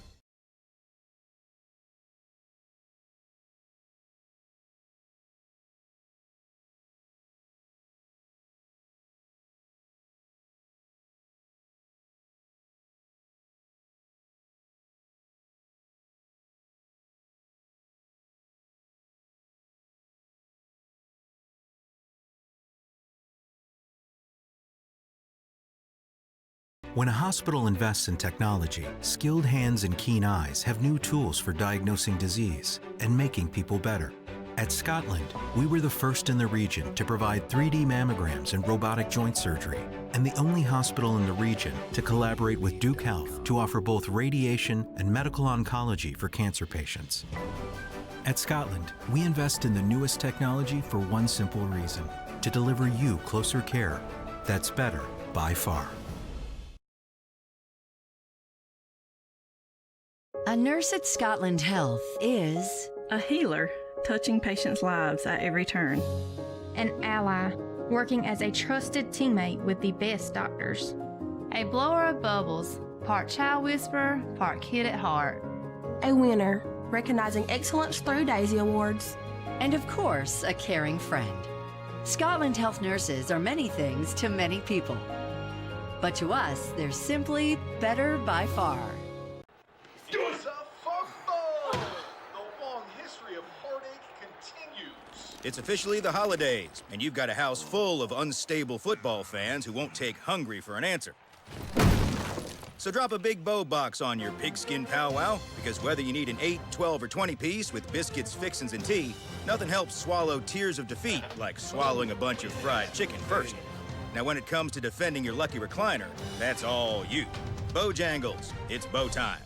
When a hospital invests in technology, skilled hands and keen eyes have new tools for diagnosing disease and making people better. At Scotland, we were the first in the region to provide 3D mammograms and robotic joint surgery, and the only hospital in the region to collaborate with Duke Health to offer both radiation and medical oncology for cancer patients. At Scotland, we invest in the newest technology for one simple reason: to deliver you closer care that's better by far. A nurse at Scotland Health is a healer, touching patients' lives at every turn. An ally, working as a trusted teammate with the best doctors. A blower of bubbles, part child whisperer, part kid at heart. A winner, recognizing excellence through Daisy Awards. And of course, a caring friend. Scotland Health nurses are many things to many people. But to us, they're simply better by far. USA football! The long history of heartache continues. It's officially the holidays, and you've got a house full of unstable football fans who won't take hungry for an answer. So drop a big bow box on your pigskin powwow, because whether you need an 8, 12, or 20 piece with biscuits, fixins, and tea, nothing helps swallow tears of defeat like swallowing a bunch of fried chicken first. Now when it comes to defending your lucky recliner, that's all you. Bojangles, it's bow time.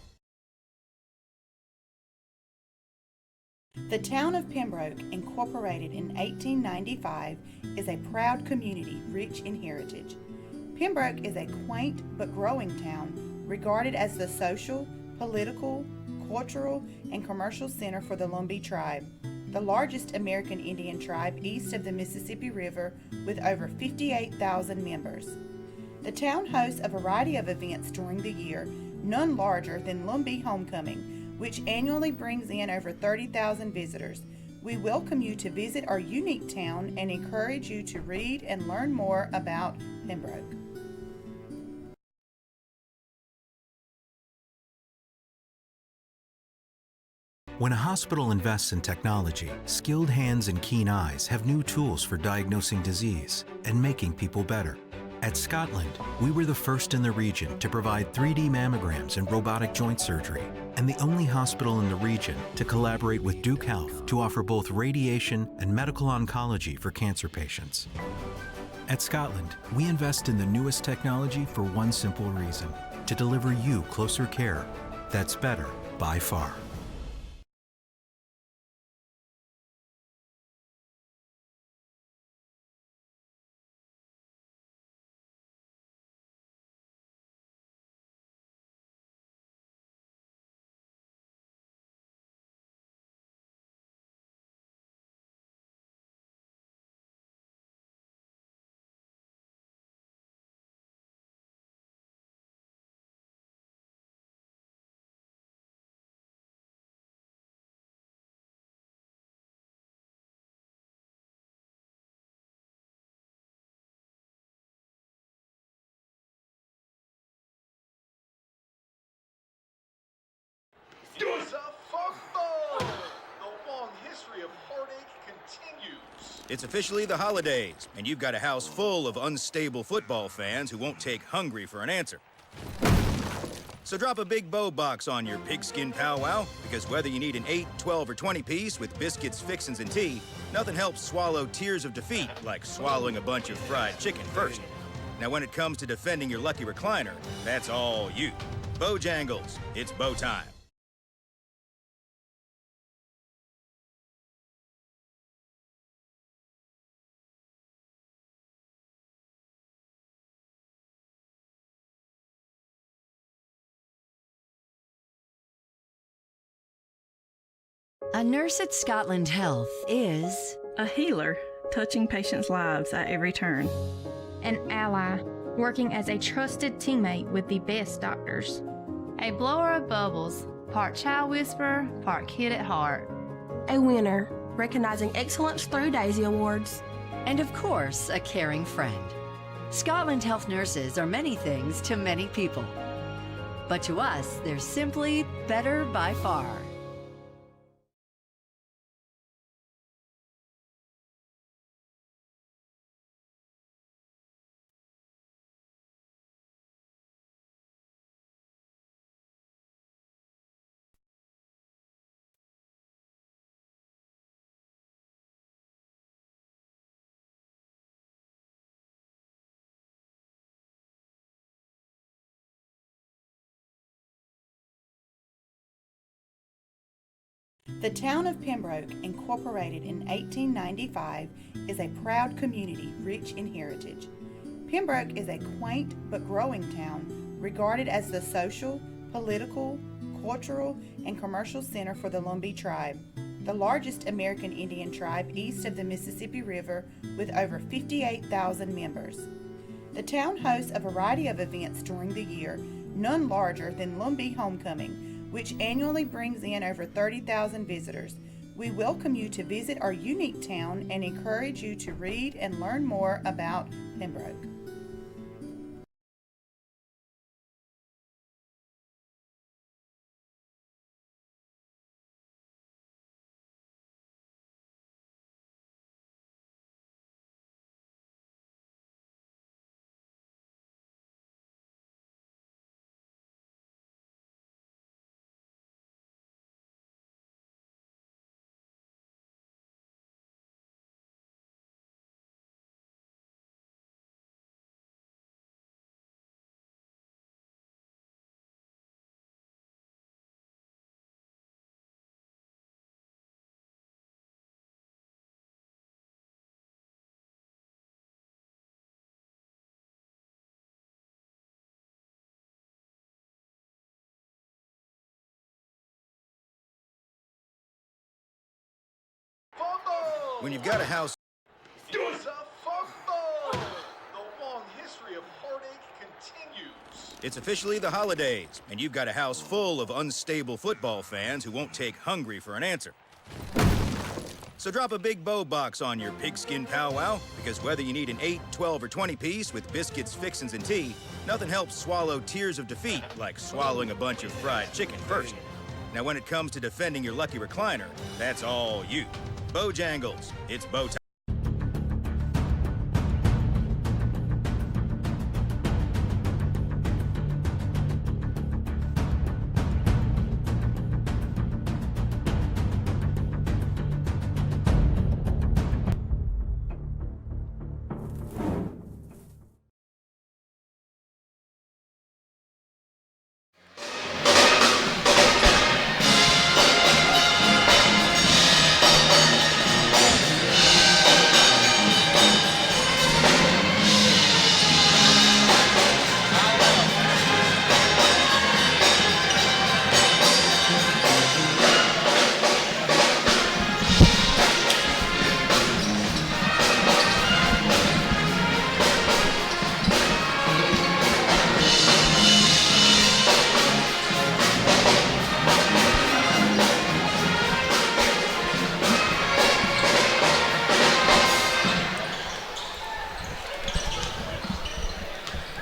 The town of Pembroke, incorporated in 1895, is a proud community rich in heritage. Pembroke is a quaint but growing town, regarded as the social, political, cultural, and commercial center for the Lumbee tribe, the largest American Indian tribe east of the Mississippi River with over 58,000 members. The town hosts a variety of events during the year, none larger than Lumbee Homecoming, which annually brings in over 30,000 visitors. We welcome you to visit our unique town and encourage you to read and learn more about Pembroke. When a hospital invests in technology, skilled hands and keen eyes have new tools for diagnosing disease and making people better. At Scotland, we were the first in the region to provide 3D mammograms and robotic joint surgery, and the only hospital in the region to collaborate with Duke Health to offer both radiation and medical oncology for cancer patients. At Scotland, we invest in the newest technology for one simple reason: to deliver you closer care that's better by far. USA football! The long history of heartache continues. It's officially the holidays, and you've got a house full of unstable football fans who won't take hungry for an answer. So drop a big bow box on your pigskin powwow, because whether you need an 8, 12, or 20 piece with biscuits, fixins, and tea, nothing helps swallow tears of defeat like swallowing a bunch of fried chicken first. Now when it comes to defending your lucky recliner, that's all you. Bojangles, it's bow time. A nurse at Scotland Health is a healer, touching patients' lives at every turn. An ally, working as a trusted teammate with the best doctors. A blower of bubbles, part child whisperer, part kid at heart. A winner, recognizing excellence through Daisy Awards. And of course, a caring friend. Scotland Health nurses are many things to many people. But to us, they're simply better by far. The town of Pembroke, incorporated in 1895, is a proud community rich in heritage. Pembroke is a quaint but growing town, regarded as the social, political, cultural, and commercial center for the Lumbee tribe, the largest American Indian tribe east of the Mississippi River with over 58,000 members. The town hosts a variety of events during the year, none larger than Lumbee Homecoming, which annually brings in over 30,000 visitors. We welcome you to visit our unique town and encourage you to read and learn more about Pembroke. When you've got a house... It's a fumble! The long history of heartache continues. It's officially the holidays, and you've got a house full of unstable football fans who won't take hungry for an answer. So drop a big bow box on your pigskin powwow, because whether you need an 8, 12, or 20 piece with biscuits, fixins, and tea, nothing helps swallow tears of defeat like swallowing a bunch of fried chicken first. Now when it comes to defending your lucky recliner, that's all you. Bojangles, it's bow time.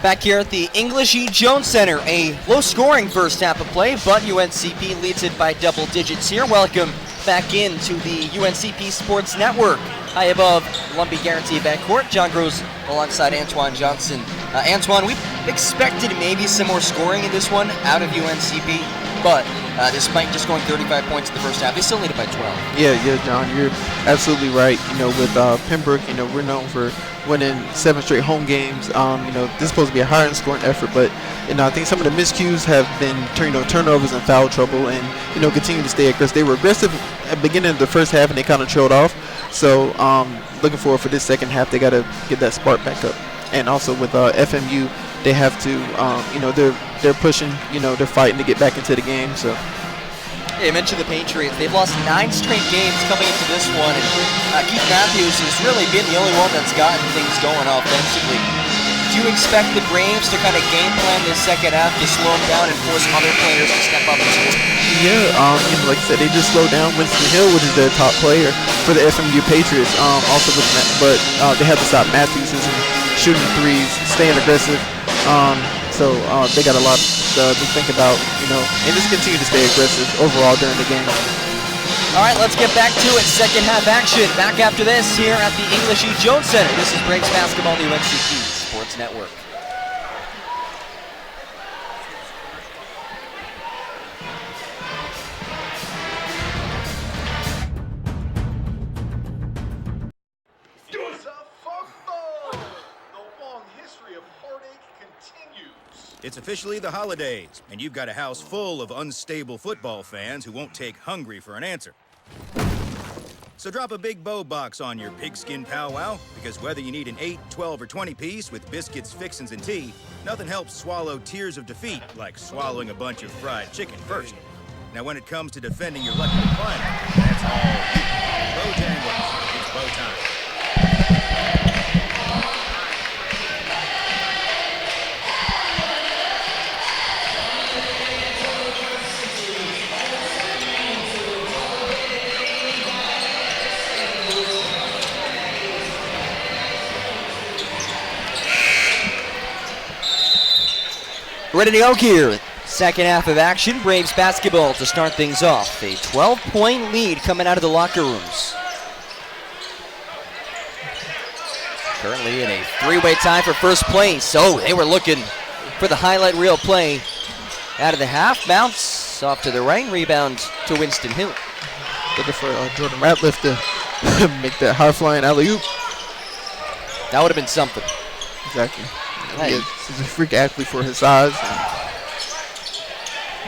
Back here at the English E. Jones Center, a low-scoring first half of play, but UNCP leads it by double digits here. Welcome back into the UNCP Sports Network. High above, Lumbee Guarantee backcourt. John Gross alongside Antoine Johnson Antoine, we expected maybe some more scoring in this one out of UNCP, but despite just going 35 points in the first half, they still lead it by 12. Yeah, John, you're absolutely right. With Pembroke, we're known for winning 7 straight home games. This is supposed to be a higher scoring effort, but I think some of the miscues have been turnovers and foul trouble, and continue to stay aggressive. They were aggressive at the beginning of the first half, and they kind of trailed off. So looking forward for this second half, they got to get that spark back up. And also with FMU, they have to, they're pushing, they're fighting to get back into the game. So. Yeah, you mentioned the Patriots. They've lost 9 straight games coming into this one, and Keith Matthews has really been the only one that's gotten things going offensively. Do you expect the Braves to kind of game plan this second half to slow them down and force other players to step up and score? Yeah, like I said, they just slowed down Winston Hill, which is their top player for the FMU Patriots. But they have to stop Matthews who's shooting threes, staying aggressive. So they got a lot to think about, and just continue to stay aggressive overall during the game. All right, let's get back to it. Second half action. Back after this here at the English E. Jones Center. This is Braves Basketball on the UNCP Sports Network. It's officially the holidays, and you've got a house full of unstable football fans who won't take hungry for an answer. So drop a big bow box on your pigskin powwow, because whether you need an 8, 12, or 20 piece with biscuits, fixins, and tea, nothing helps swallow tears of defeat like swallowing a bunch of fried chicken first. Now when it comes to defending your lucky recliner, that's all you. Bojangles, it's bow time. Ready to go here. Second half of action. Braves basketball to start things off. A 12-point lead coming out of the locker rooms. Currently in a 3-way tie for first place. Oh, they were looking for the highlight reel play out of the half. Bounce off to the right. Rebound to Winston Hill. Looking for Jordan Ratliff to make that high-flying alley-oop. That would have been something. Exactly. Hey. He's a freak athlete for his size.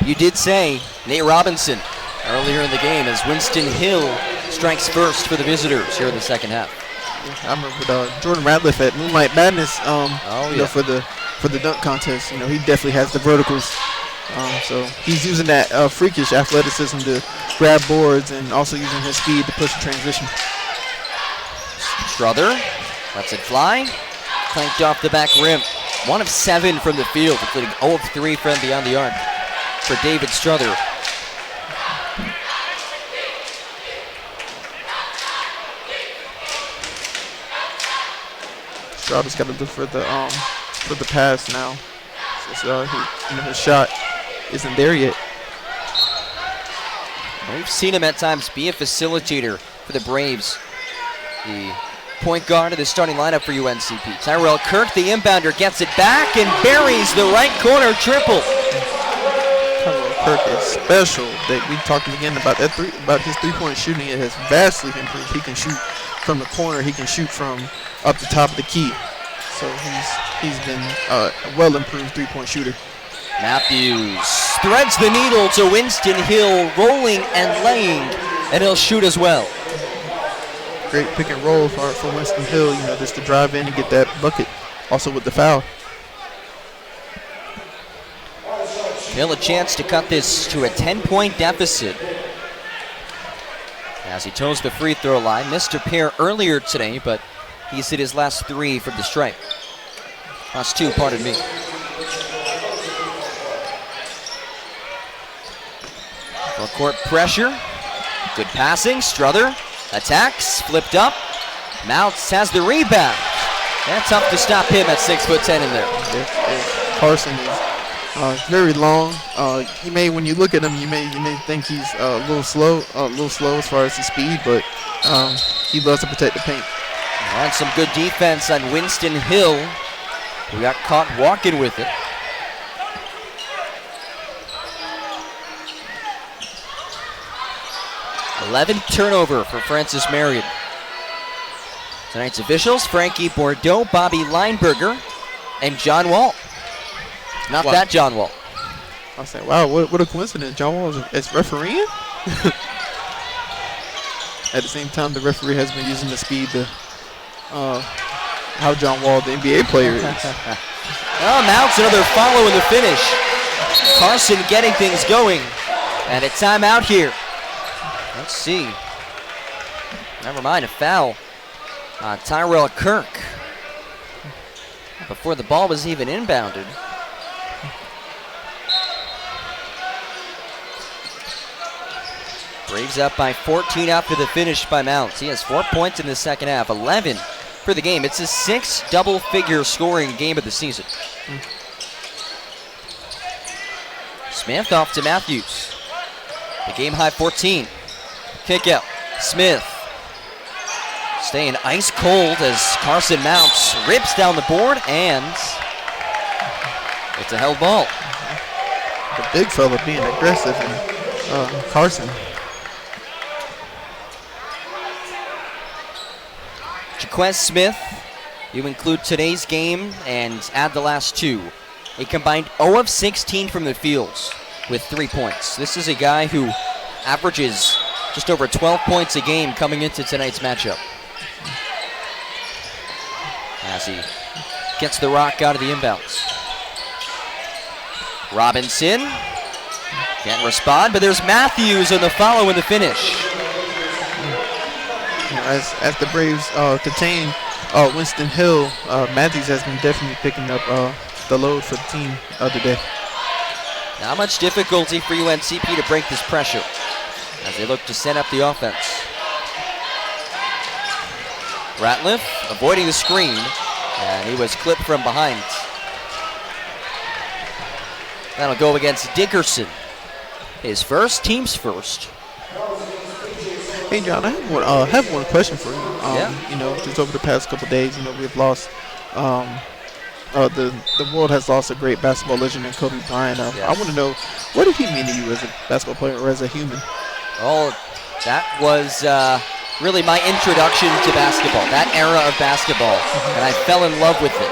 You did say Nate Robinson earlier in the game as Winston Hill strikes first for the visitors here in the second half. Yeah, I remember with Jordan Ratliff at Moonlight Madness. For the dunk contest. He definitely has the verticals. So he's using that freakish athleticism to grab boards and also using his speed to push the transition. Strother lets it fly. Clanked off the back rim. 1 of 7 from the field, including 0 of 3 from beyond the arc for David Strother. Strother's got to look for the pass now. So, his shot isn't there yet. We've seen him at times be a facilitator for the Braves. The point guard of the starting lineup for UNCP. Tyrell Kirk, the inbounder, gets it back and buries the right corner triple. Tyrell Kirk is special. We talked again about about his three-point shooting. It has vastly improved. He can shoot from the corner. He can shoot from up the top of the key. So he's been a well-improved three-point shooter. Matthews threads the needle to Winston Hill, rolling and laying, and he'll shoot as well. Great pick and roll for Winston Hill, just to drive in and get that bucket. Also with the foul. Hill a chance to cut this to a 10-point deficit. As he toes the free throw line, missed a pair earlier today, but he's hit his last 3 from the stripe. Last 2, pardon me. Full court pressure. Good passing. Strother attacks, flipped up. Mounts has the rebound. And tough to stop him at 6'10" in there. Carson is very long. When you look at him, you may think he's a little slow as far as his speed, but he loves to protect the paint. And some good defense on Winston Hill. who got caught walking with it. #11 turnover for Francis Marion. Tonight's officials, Frankie Bordeaux, Bobby Lineberger, and John Wall. Not that John Wall. I was saying, wow, what a coincidence. John Wall is refereeing? At the same time, the referee has been using the speed to how John Wall, the NBA player, is. Well, Mounts another follow in the finish. Carson getting things going. And a timeout here. Let's see. Never mind, a foul. Tyrell Kirk. Before the ball was even inbounded. Braves up by 14 after the finish by Mounts. He has 4 points in the second half, 11 for the game. It's his 6th double-figure scoring game of the season. Smith off to Matthews. The game high 14. Kick out. Smith staying ice cold as Carson Mounts rips down the board, and it's a held ball. The big fella being aggressive, and Carson. Jaquez Smith, you include today's game and add the last 2. A combined 0 of 16 from the fields with 3 points. This is a guy who averages just over 12 points a game coming into tonight's matchup. As he gets the rock out of the inbounds. Robinson can't respond, but there's Matthews on the follow in the finish. As the Braves contain Winston Hill, Matthews has been definitely picking up the load for the team today. Not much difficulty for UNCP to break this pressure as they look to set up the offense. Ratliff avoiding the screen, and he was clipped from behind. That'll go against Dickerson. His first, team's first. Hey John, I have one question for you. You know, just over the past couple days, you know, we've lost. The world has lost a great basketball legend in Kobe Bryant. I want to know, what did he mean to you as a basketball player or as a human? Oh, that was really my introduction to basketball, that era of basketball, and I fell in love with it.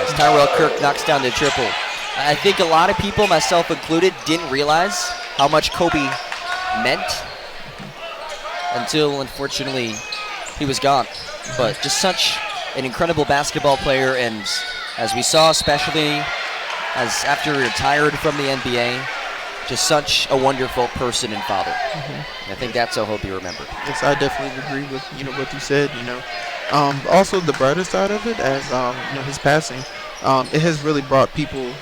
As Tyrell Kirk knocks down the triple. I think a lot of people, myself included, didn't realize how much Kobe meant until, unfortunately, he was gone. But just such an incredible basketball player, and as we saw, especially as after he retired from the NBA, just such a wonderful person and father. I think that's how he'll be remembered. Yes, I definitely agree with what you said. Also the brighter side of it, as his passing, it has really brought people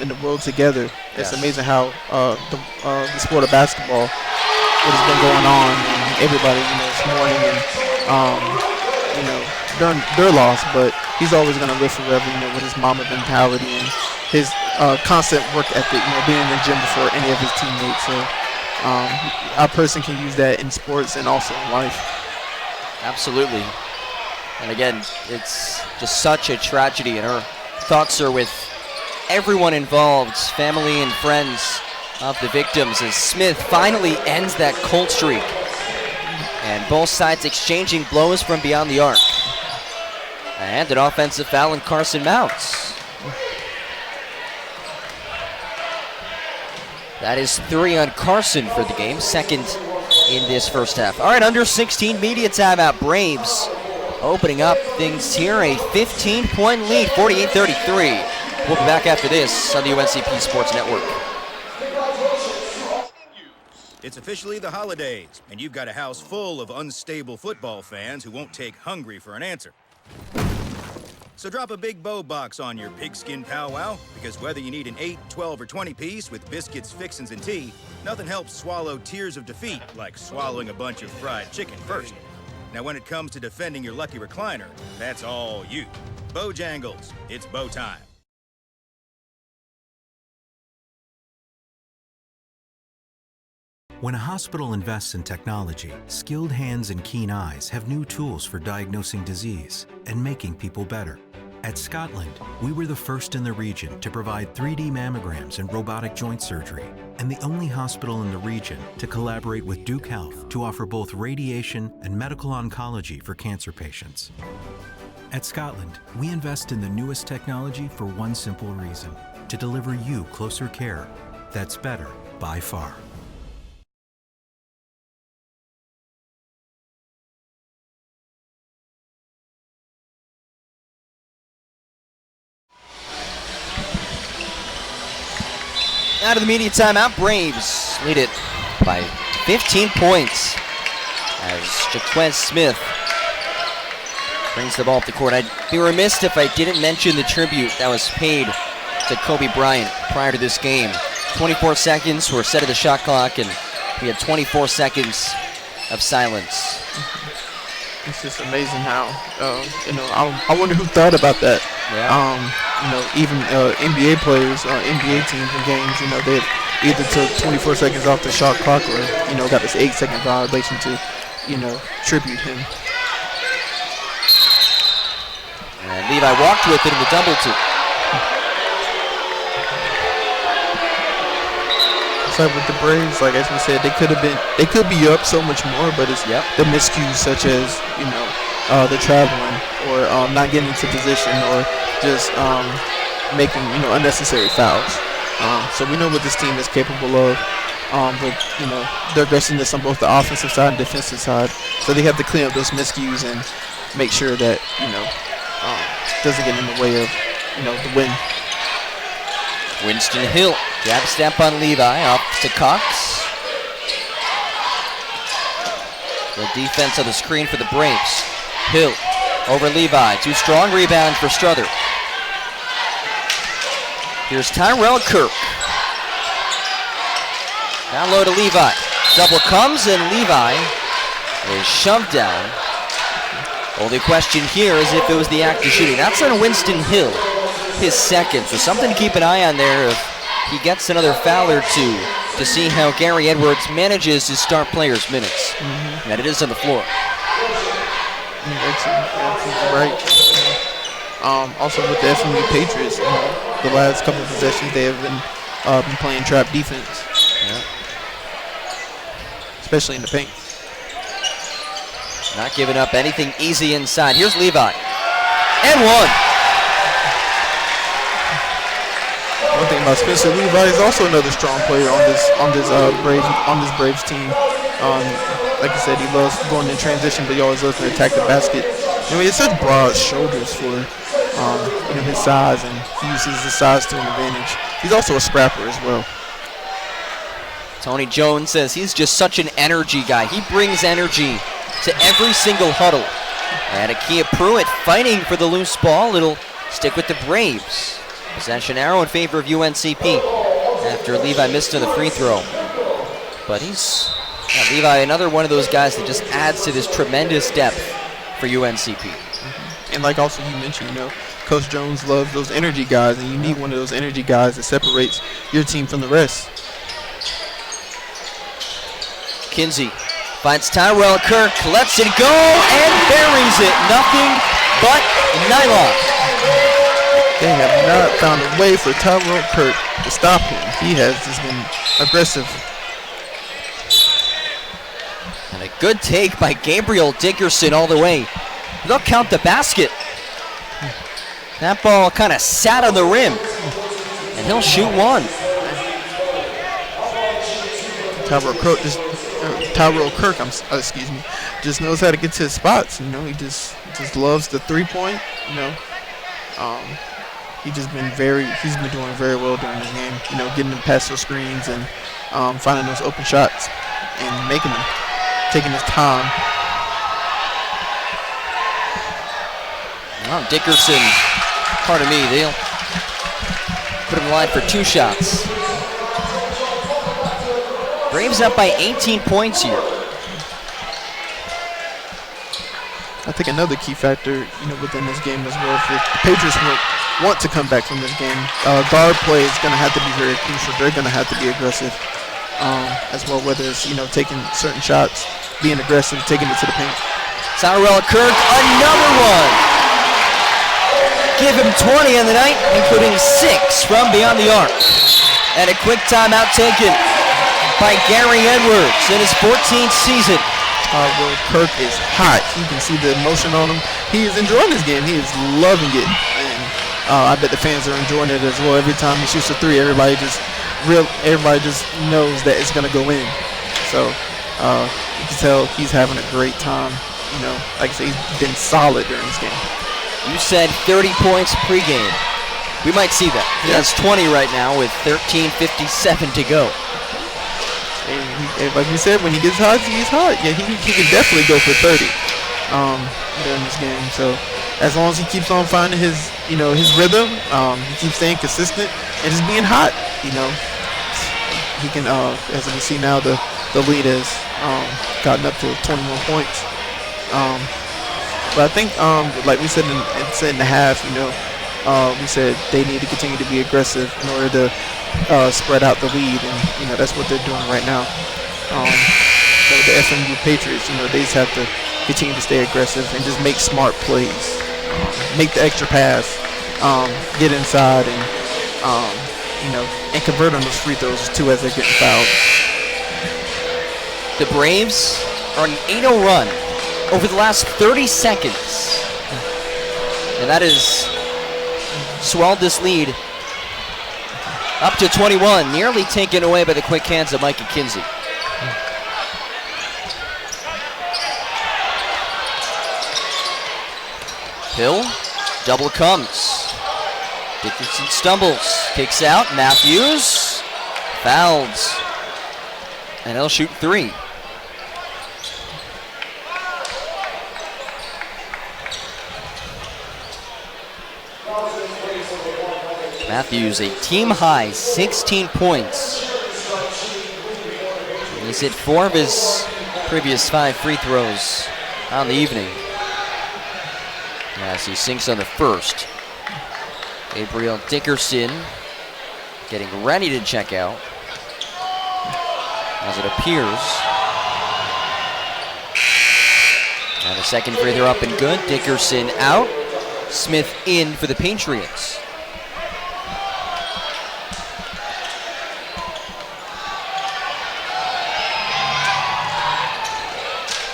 in the world together. It's amazing how the sport of basketball, what has been going on, and everybody is mourning and during their loss, but he's always going to live forever, with his Mamba mentality and his constant work ethic, being in the gym before any of his teammates. So a person can use that in sports and also in life. Absolutely. And again, it's just such a tragedy, and our thoughts are with everyone involved, family and friends of the victims, as Smith finally ends that cold streak. And both sides exchanging blows from beyond the arc. And an offensive foul on Carson Mounts. That is 3 on Carson for the game, second in this first half. All right, under 16 media timeout. Braves opening up things here, a 15-point lead, 48-33. We'll be back after this on the UNCP Sports Network. It's officially the holidays, and you've got a house full of unstable football fans who won't take hungry for an answer. So drop a big bow box on your pigskin powwow, because whether you need an 8, 12, or 20 piece with biscuits, fixins, and tea, nothing helps swallow tears of defeat like swallowing a bunch of fried chicken first. Now when it comes to defending your lucky recliner, that's all you. Bojangles, it's bow time. When a hospital invests in technology, skilled hands and keen eyes have new tools for diagnosing disease and making people better. At Scotland, we were the first in the region to provide 3D mammograms and robotic joint surgery, and the only hospital in the region to collaborate with Duke Health to offer both radiation and medical oncology for cancer patients. At Scotland, we invest in the newest technology for one simple reason: to deliver you closer care that's better by far. Out of the media timeout, Braves lead it by 15 points as Jaquez Smith brings the ball up the court. I'd be remiss if I didn't mention the tribute that was paid to Kobe Bryant prior to this game. 24 seconds were set at the shot clock, and we had 24 seconds of silence. It's just amazing how, I wonder who thought about that. Yeah. Even NBA players, NBA teams and games, they either took 24 seconds off the shot clock or, got this 8-second violation to, tribute him. And Levi walked with it in the double two. It's like with the Braves, like as we said, they could be up so much more, but it's the miscues such as, the traveling or not getting into position or just making, unnecessary fouls. So we know what this team is capable of. But their aggressiveness on both the offensive side and defensive side. So they have to clean up those miscues and make sure that, doesn't get in the way of, the win. Winston Hill, jab step on Levi, off to Cox. The defense of the screen for the Braves. Hill over Levi, too strong, rebound for Strother. Here's Tyrell Kirk. Down low to Levi. Double comes and Levi is shoved down. Only question here is if it was the act of shooting. That's on Winston Hill, his second. So something to keep an eye on there if he gets another foul or two to see how Gary Edwards manages his star players' minutes. And it is on the floor. That's right. Also with the FMU Patriots, the last couple of possessions they have been playing trap defense. Especially in the paint. Not giving up anything easy inside. Here's Levi. And one. One thing about Spencer Levi is also another strong player on this Braves team. Like I said, he loves going in transition, but he always loves to attack the basket. He has such broad shoulders for his size, and he uses his size to an advantage. He's also a scrapper as well. Tony Jones says he's just such an energy guy. He brings energy to every single huddle. And Akia Pruitt fighting for the loose ball. It'll stick with the Braves. Possession arrow in favor of UNCP after Levi missed on the free throw. But Levi, another one of those guys that just adds to this tremendous depth for UNCP. And like also you mentioned, Coach Jones loves those energy guys, and you need one of those energy guys that separates your team from the rest. Kinsey finds Tyrell Kirk, lets it go, and buries it. Nothing but nylon. They have not found a way for Tyrell Kirk to stop him. He has just been aggressive. And a good take by Gabriel Dickerson all the way. They'll count the basket. That ball kind of sat on the rim, and he'll shoot one. Tyrell Kirk just knows how to get to his spots. He just loves the 3-point. He's been doing very well during the game. Getting them past those screens and finding those open shots and making them, taking his time. Well, Dickerson, pardon me, they'll put him in line for 2 shots. Braves up by 18 points here. I think another key factor, within this game as well, if the Patriots want to come back from this game, guard play is going to have to be very crucial. They're going to have to be aggressive as well, whether it's, taking certain shots, being aggressive, taking it to the paint. Tyrell Kirk, another one. give him 20 on the night, including 6 from beyond the arc. And a quick timeout taken by Gary Edwards in his 14th season. Will Kirk is hot. You can see the emotion on him. He is enjoying this game. He is loving it. And I bet the fans are enjoying it as well. Every time he shoots a three, everybody just knows that it's going to go in. So you can tell he's having a great time. You know, like I say, he's been solid during this game. You said 30 points pregame. We might see that. He has 20 right now with 13:57 to go. And like we said, when he gets hot, he's hot. Yeah, he can definitely go for 30 during this game. So as long as he keeps on finding his rhythm, he keeps staying consistent and just being hot. You know, he can. As we see now, the lead has gotten up to 21 points. But I think, like we said in the half, we said they need to continue to be aggressive in order to spread out the lead, and that's what they're doing right now. The FMU Patriots, they just have to continue to stay aggressive and just make smart plays, make the extra pass, get inside, and convert on those free throws too as they're getting fouled. The Braves are on an 8-0 run over the last 30 seconds. And that has swelled this lead up to 21, nearly taken away by the quick hands of Micah Kinsey. Hill, double comes. Dickinson stumbles, kicks out, Matthews, fouls, and he'll shoot 3. Matthews, a team-high 16 points. He's hit 4 of his previous 5 free throws on the evening. As he sinks on the first. Gabriel Dickerson getting ready to check out, as it appears. And the second free throw up and good. Dickerson out. Smith in for the Patriots.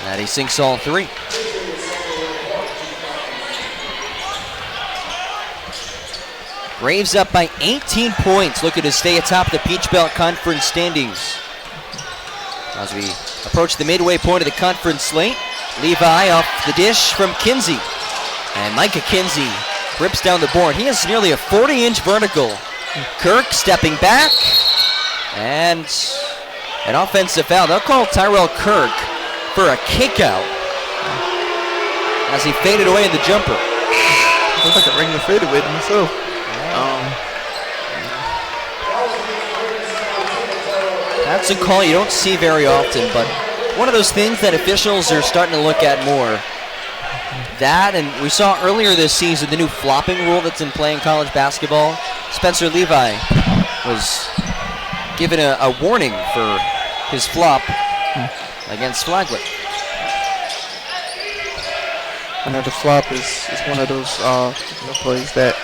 And he sinks all 3. Braves up by 18 points, looking to stay atop the Peach Belt Conference standings. As we approach the midway point of the conference slate, Levi off the dish from Kinsey. And Micah Kinsey rips down the board. He has nearly a 40-inch vertical. Kirk stepping back, and an offensive foul. They'll call Tyrell Kirk for a kick-out as he faded away in the jumper. Looks like a regular fadeaway to myself. That's a call you don't see very often, but one of those things that officials are starting to look at more. That, and we saw earlier this season the new flopping rule that's in play in college basketball. Spencer Levi was given a warning for his flop against Flagler. I know the flop is one of those plays that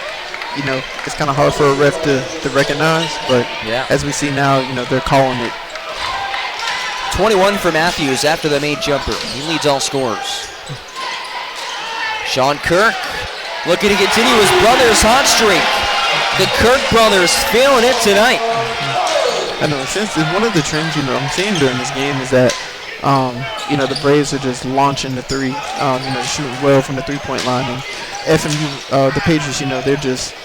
it's kind of hard for a ref to recognize, but as we see now, they're calling it. 21 for Matthews after the made jumper. He leads all scorers. Sean Kirk looking to continue his brother's hot streak. The Kirk brothers feeling it tonight. I know, since one of the trends I'm seeing during this game is that the Braves are just launching the 3, shooting well from the 3-point line, and FMU, the Patriots, they're just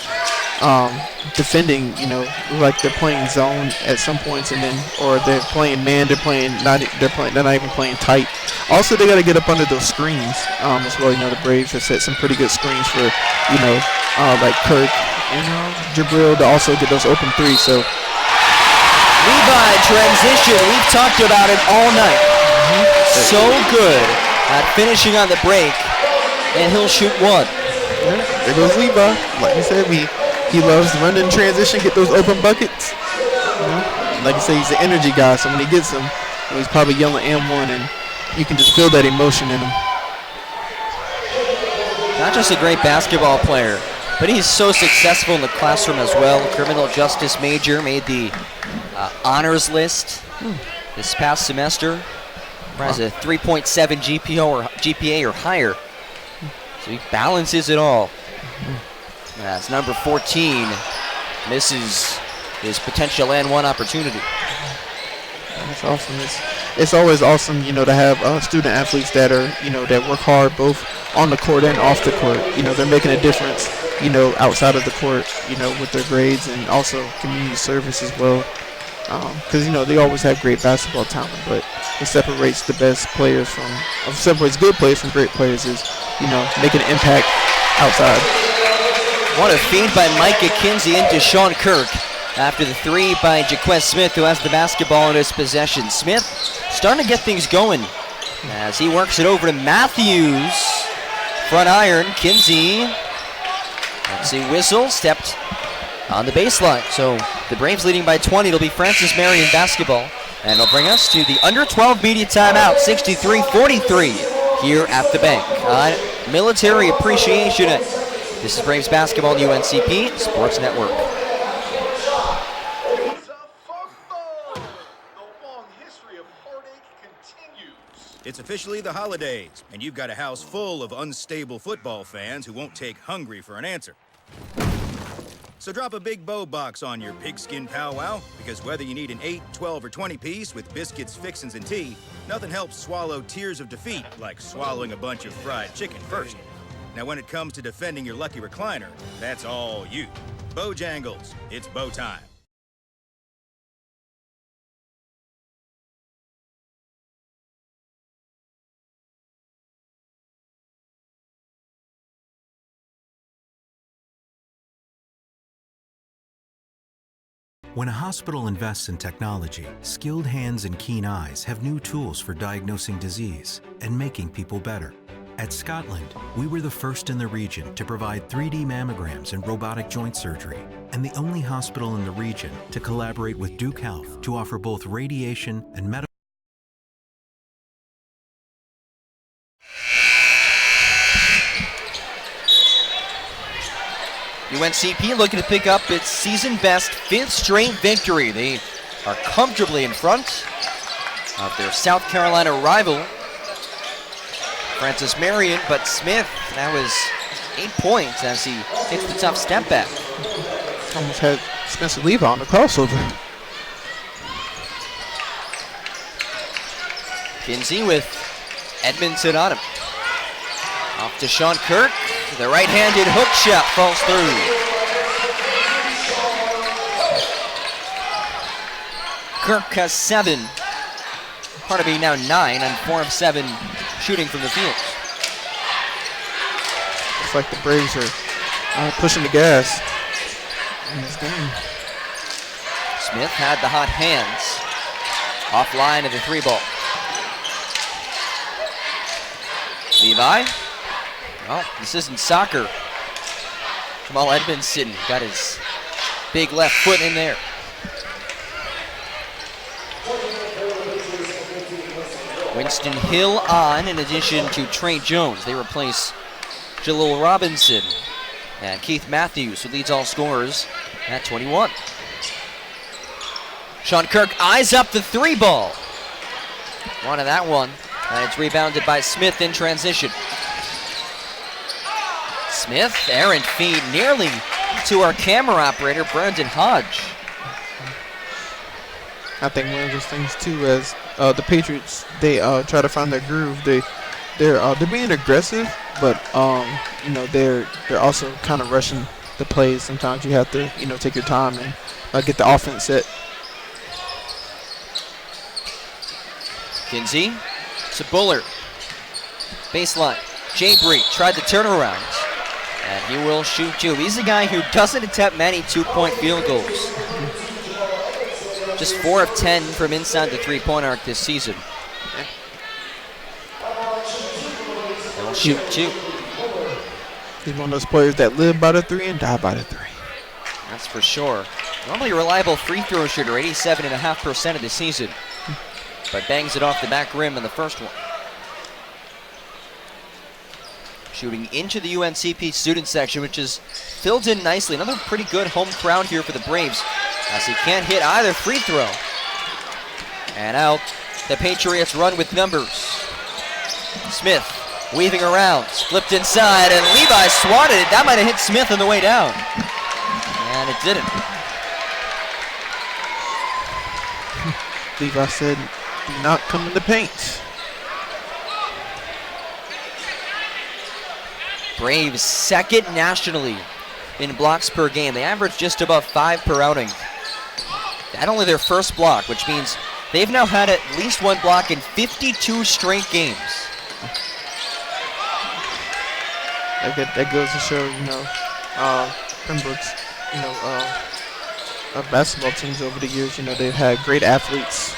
defending, like they're playing zone at some points, and then or they're playing man, they're not even playing tight. Also, they got to get up under those screens as well. The Braves have set some pretty good screens for like Kirk and Jabril to also get those open 3s. So Levi transition, we've talked about it all night. So good at finishing on the break, and he'll shoot 1. There goes Levi. Like you said, he loves running transition, get those open buckets. Like you say, he's an energy guy, so when he gets them, he's probably yelling M1, and you can just feel that emotion in him. Not just a great basketball player, But he's so successful in the classroom as well. Criminal justice major, made the honors list this past semester. Has a 3.7 GPA or higher. So he balances it all. As number 14 misses his potential and one opportunity. That's awesome. It's always awesome, to have student athletes that are, that work hard both on the court and off the court. They're making a difference, outside of the court, with their grades and also community service as well. Because, they always have great basketball talent, but what separates the best players separates good players from great players is, making an impact outside. What a feed by Micah Kinsey into Sean Kirk. After the three by Jaquez Smith, who has the basketball in his possession. Smith starting to get things going as he works it over to Matthews. Front iron, Kinsey. Let's see, whistle, stepped on the baseline. So the Braves leading by 20. It'll be Francis Marion basketball. And it'll bring us to the under 12 media timeout, 63-43 here at the bank on Military Appreciation Night. This is Braves basketball on UNCP Sports Network. It's officially the holidays, and you've got a house full of unstable football fans who won't take hungry for an answer. So drop a big bow box on your pigskin powwow, because whether you need an 8, 12, or 20 piece with biscuits, fixins, and tea, nothing helps swallow tears of defeat like swallowing a bunch of fried chicken first. Now when it comes to defending your lucky recliner, that's all you. Bojangles, it's bow time. When a hospital invests in technology, skilled hands and keen eyes have new tools for diagnosing disease and making people better. At Scotland, we were the first in the region to provide 3D mammograms and robotic joint surgery, and the only hospital in the region to collaborate with Duke Health to offer both radiation and medical. UNCP looking to pick up its season-best 5th straight victory. They are comfortably in front of their South Carolina rival, Francis Marion, but Smith now is 8 points as he takes the tough step back. Almost had Spencer Levi on the crossover. Kinsey with Edmondson on him. Off to Sean Kirk. The right-handed hook shot falls through. Kirk has 7. Part of being now 9 on 4 of 7 shooting from the field. Looks like the Braves are pushing the gas in this game. Smith had the hot hands. Offline of the 3 ball. Levi. Well, this isn't soccer. Jamal Edmondson got his big left foot in there. Winston Hill on in addition to Trey Jones. They replace Jalil Robinson and Keith Matthews, who leads all scorers at 21. Sean Kirk eyes up the 3 ball. Wanted that one, and it's rebounded by Smith in transition. Smith, errant feed nearly to our camera operator, Brandon Hodge. I think one of those things too, as the Patriots, they try to find their groove. They're being aggressive, but they're also kind of rushing the plays. Sometimes you have to take your time and get the offense set. Kinsey to Bullard. Baseline. Jabri tried the turnaround. And he will shoot 2. He's a guy who doesn't attempt many 2-point field goals. Just 4 of 10 from inside the 3-point arc this season. And will shoot 2. He's one of those players that live by the 3 and die by the 3. That's for sure. Normally a reliable free throw shooter, 87.5% of the season. But bangs it off the back rim in the first one. shooting into the UNCP student section, which is filled in nicely. Another pretty good home crowd here for the Braves, as he can't hit either free throw. And out, the Patriots run with numbers. Smith weaving around, flipped inside, and Levi swatted it. That might have hit Smith on the way down. And it didn't. Levi said, do not come in the paint. Braves second nationally in blocks per game. They average just above 5 per outing. That only their first block, which means they've now had at least one block in 52 straight games. That goes to show, Pembroke's, basketball teams over the years, they've had great athletes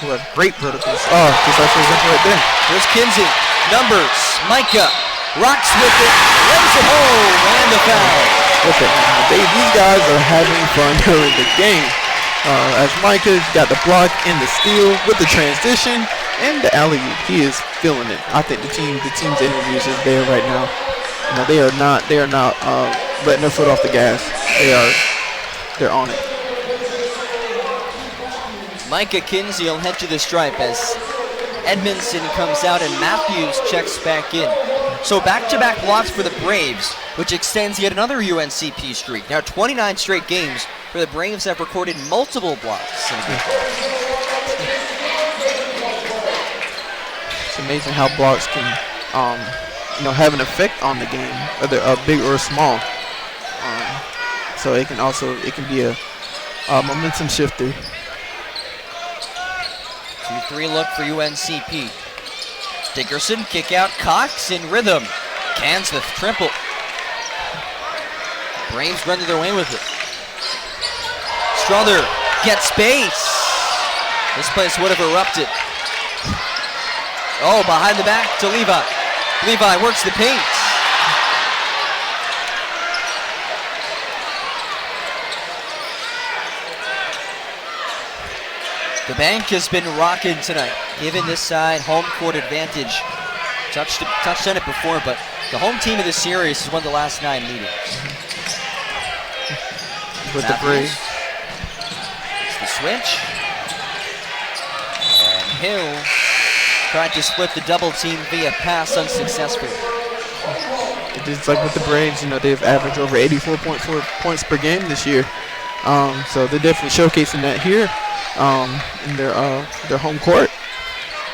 who have great verticals. Oh, just like for example right there. Here's Kinsey, numbers, Micah, rocks with it, lays it home, and the foul. Okay, these guys are having fun during the game. As Micah got the block and the steal with the transition and the alley-oop, he is feeling it. I think the team's energy is just there right now. They are not letting their foot off the gas. They're on it. Micah Kinsey will head to the stripe as Edmondson comes out and Matthews checks back in. So back-to-back blocks for the Braves, which extends yet another UNCP streak. Now 29 straight games where the Braves have recorded multiple blocks. It's amazing how blocks can have an effect on the game, whether big or small. So it can be a momentum shifter. 2-3 look for UNCP. Dickerson, kick out, Cox in rhythm. Cans the triple. Braves run their way with it. Strother gets space. This place would have erupted. Oh, behind the back to Levi. Levi works the paint. The bank has been rocking tonight, giving this side home court advantage. Touched on it before, but the home team of the series has won the last 9 meetings. With the Braves. It's the switch. And Hill tried to split the double team via pass unsuccessful. It's like with the Braves, they've averaged over 84.4 points per game this year. So they're definitely showcasing that here. In their home court.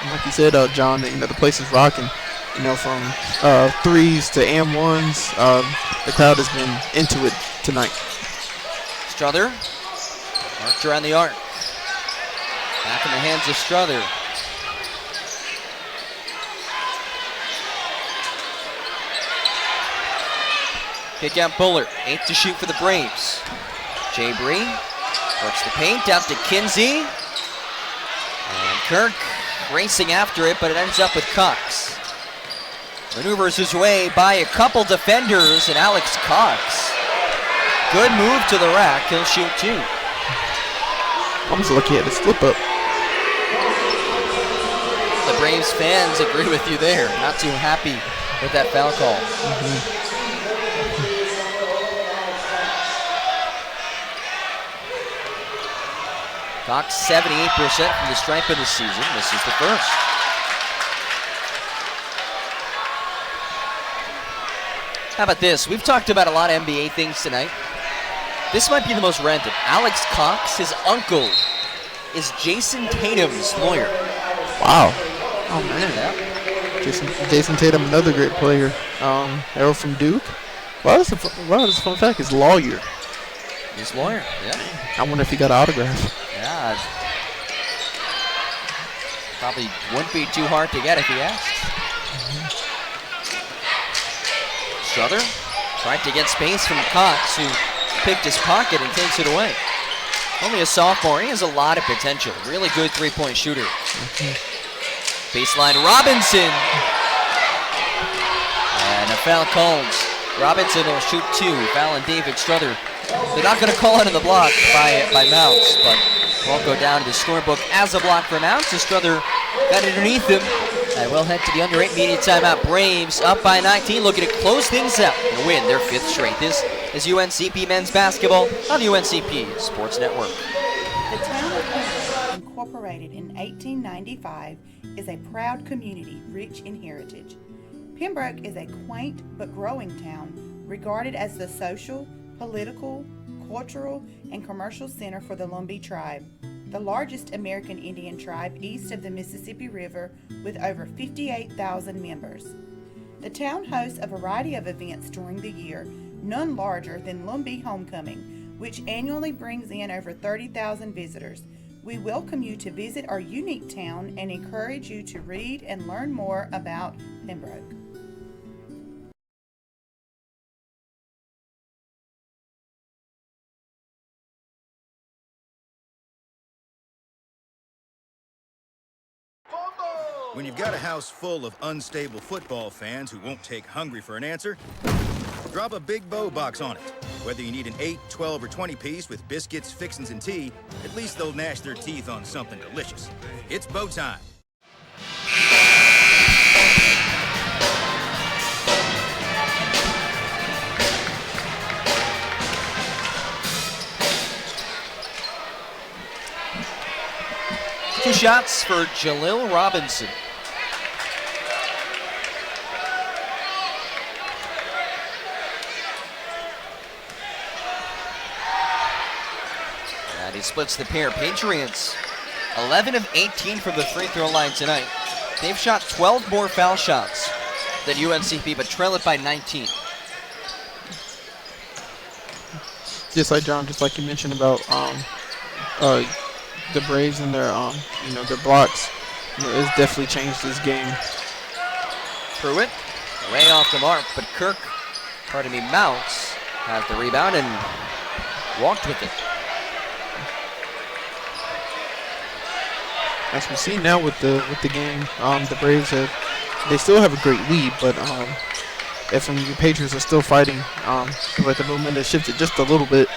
And like you said, John, the place is rocking. From threes to and-ones, the crowd has been into it tonight. Strother, marked around the arc. Back in the hands of Strother. Kick out Buller, 8 to shoot for the Braves. Jay Bree works the paint out to Kinsey. And Kirk racing after it, but it ends up with Cox. Maneuvers his way by a couple defenders, and Alex Cox. Good move to the rack, he'll shoot 2. Almost lucky at the slip up. The Braves fans agree with you there. Not too happy with that foul call. Cox 78% from the stripe of the season. This is the first. How about this? We've talked about a lot of NBA things tonight. This might be the most random. Alex Cox, his uncle, is Jason Tatum's lawyer. Wow. Oh, man. Yeah. Jason Tatum, another great player. Arrow from Duke. Wow, that's a fun fact. His lawyer. His lawyer, yeah. I wonder if he got an autograph. Yeah. Probably wouldn't be too hard to get if he asked. Strother tried to get space from Cox, who picked his pocket and takes it away. Only a sophomore, he has a lot of potential. Really good three-point shooter. Baseline Robinson. And a foul called. Robinson will shoot 2. Foul on David Strother. They're not going to call it on the block by Mounts, but won't go down to the scorebook as a block for Mounts. And Strother got underneath him, And we'll head to the under 8 media timeout. Braves up by 19, looking to close things out and win their 5th straight. This is UNCP men's basketball on the UNCP Sports Network. The town of Pembroke, incorporated in 1895, is a proud community rich in heritage. Pembroke is a quaint but growing town, regarded as the social, political, cultural, and commercial center for the Lumbee tribe, the largest American Indian tribe east of the Mississippi River with over 58,000 members. The town hosts a variety of events during the year, none larger than Lumbee Homecoming, which annually brings in over 30,000 visitors. We welcome you to visit our unique town and encourage you to read and learn more about Pembroke. When you've got a house full of unstable football fans who won't take hungry for an answer, drop a big bow box on it. Whether you need an 8, 12, or 20 piece with biscuits, fixins, and tea, at least they'll gnash their teeth on something delicious. It's bow time. Two shots for Jalil Robinson. And he splits the pair. Patriots 11 of 18 from the free throw line tonight. They've shot 12 more foul shots than UNCP, but trail it by 19. Just like John, just like you mentioned about the Braves and their their blocks, it's definitely changed this game. Pruitt way off the mark, but Mounts has the rebound and walked with it. As we see now with the game, the Braves they still have a great lead, but FMU Patriots are still fighting. But the movement has shifted just a little bit,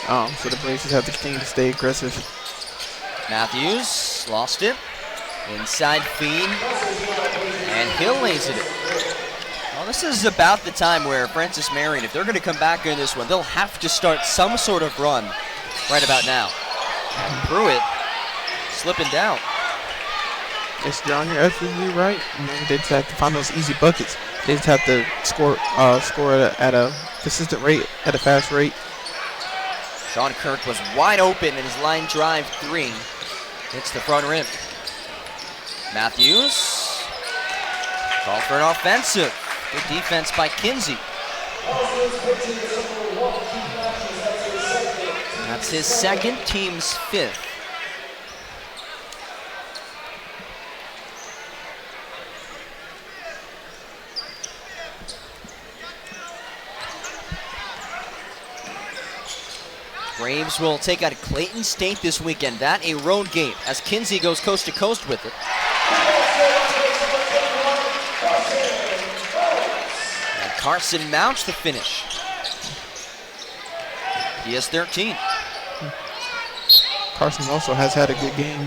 so the Braves just have to continue to stay aggressive. Matthews lost it. Inside feed. And Hill lays it in. Well, this is about the time where Francis Marion, if they're going to come back in this one, they'll have to start some sort of run right about now. And Pruitt slipping down. Yes, John, you're absolutely right. They just have to find those easy buckets. They just have to score at a consistent rate, at a fast rate. Sean Kirk was wide open in his line drive 3. Hits the front rim. Matthews called for an offensive. Good defense by Kinsey. That's his second, team's 5th. Braves will take out Clayton State this weekend. That a road game as Kinsey goes coast to coast with it. And Carson mounts the finish. He has 13. Carson also has had a good game,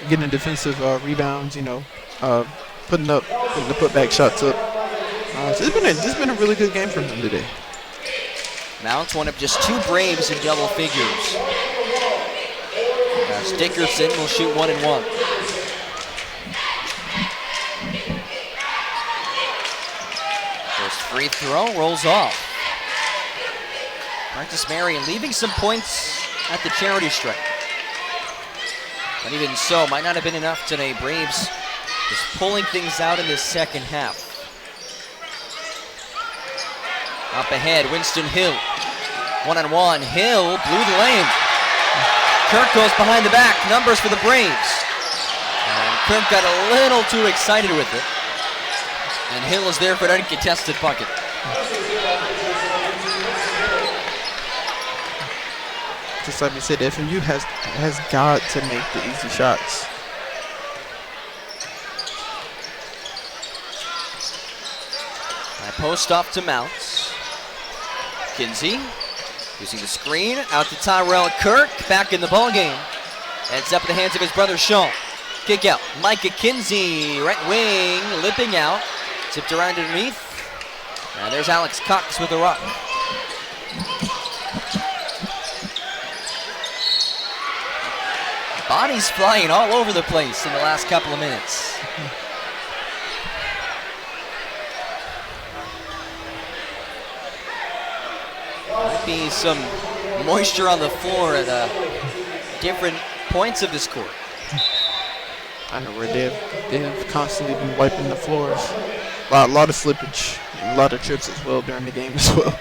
getting defensive rebounds, putting the putback shots up. So it's been a really good game for him today. Mounts one of just 2 Braves in double figures. As Dickerson will shoot 1 and 1. First free throw rolls off. Francis Marion leaving some points at the charity stripe. But even so, might not have been enough today. Braves just pulling things out in this second half. Up ahead, Winston Hill. 1-on-1, Hill blew the lane. Kirk goes behind the back, numbers for the Braves. And Kirk got a little too excited with it. And Hill is there for an uncontested bucket. Just like we said, FMU has got to make the easy shots. Post off to Mounts. Kinsey using the screen out to Tyrell Kirk, back in the ball game. And it's up in the hands of his brother Sean. Kick out. Micah Kinsey, right wing, limping out. Tipped around underneath. And there's Alex Cox with the rock. Bodies flying all over the place in the last couple of minutes. Might be some moisture on the floor at different points of this court. I know where they have constantly been wiping the floors. A lot of slippage, and a lot of trips as well during the game as well.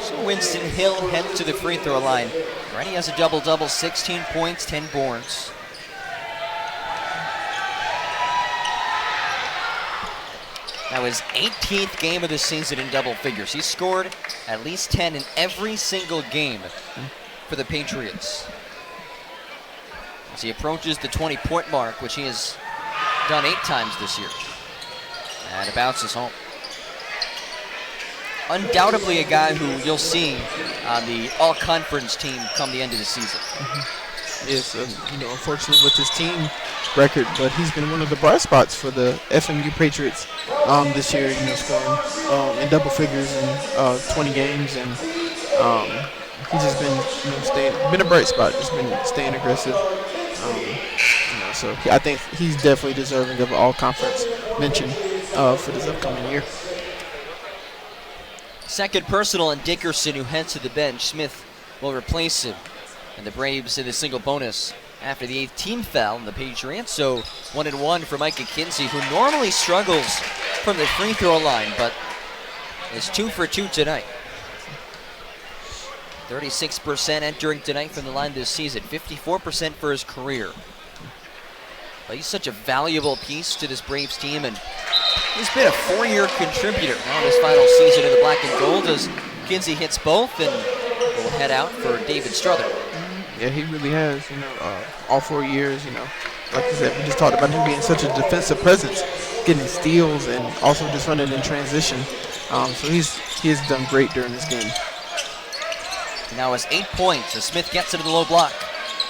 So Winston Hill heads to the free throw line. Already has a double-double, 16 points, 10 boards. That was 18th game of the season in double figures. He scored at least 10 in every single game for the Patriots. As he approaches the 20-point mark, which he has done 8 times this year. And it bounces home. Undoubtedly a guy who you'll see on the all-conference team come the end of the season. Yes, unfortunately with his team record, but he's been one of the bright spots for the FMU Patriots this year, scoring in double figures in 20 games, and he's just been, been a bright spot, just been staying aggressive. So I think he's definitely deserving of an all-conference mention for this upcoming year. Second personal on Dickerson, who heads to the bench. Smith will replace him. And the Braves in a single bonus after the 8th team foul in the Patriots. So 1-1 for Micah Kinsey, who normally struggles from the free throw line, but is 2 for 2 tonight. 36% entering tonight from the line this season, 54% for his career. But he's such a valuable piece to this Braves team, and he's been a 4-year contributor now in his final season in the black and gold as Kinsey hits both and will head out for David Strother. Yeah, he really has, all 4 years, like I said, we just talked about him being such a defensive presence, getting steals and also just running in transition. So he has done great during this game. Now has 8 points as Smith gets into the low block.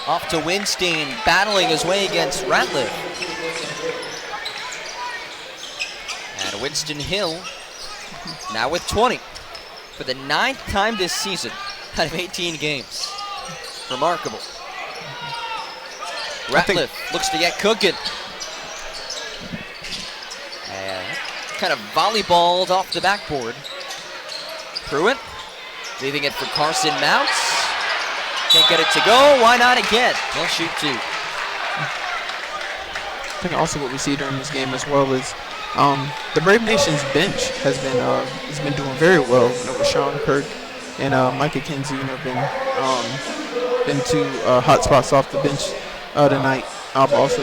Off to Winstein, battling his way against Ratliff. And Winston Hill now with 20 for the 9th time this season out of 18 games. Remarkable. Ratliff looks to get cooking. And kind of volleyballed off the backboard. Pruitt leaving it for Carson Mounts. Can't get it to go. Why not again? He'll shoot 2. I think also what we see during this game as well is the Brave Nation's bench has been doing very well. With Sean Kirk and Micah Kinsey, been 2 hot spots off the bench tonight. Also,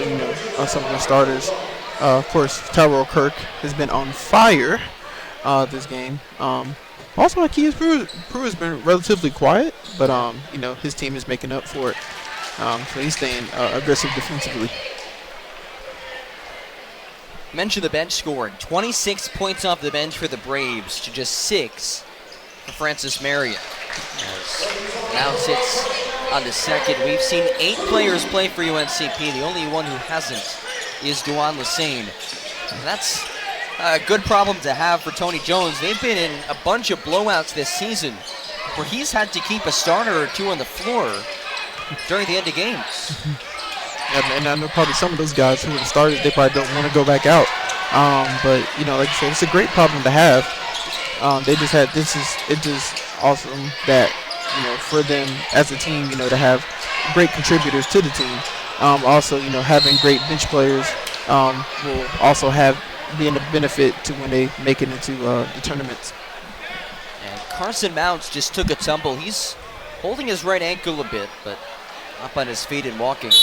some of the starters. Of course, Tyrell Kirk has been on fire this game. Also, Akeem Prue has been relatively quiet, but his team is making up for it. So he's staying aggressive defensively. Mention the bench scoring. 26 points off the bench for the Braves to just 6 for Francis Marion. As now sits on the second. We've seen 8 players play for UNCP. The only one who hasn't is Duan Lassane. That's a good problem to have for Tony Jones. They've been in a bunch of blowouts this season where he's had to keep a starter or 2 on the floor during the end of games. And I know probably some of those guys who have started, they probably don't want to go back out. But like I said, it's a great problem to have. It's just awesome that, for them as a team, to have great contributors to the team. Also, having great bench players will also be a benefit to when they make it into the tournaments. And Carson Mounts just took a tumble. He's holding his right ankle a bit, but up on his feet and walking.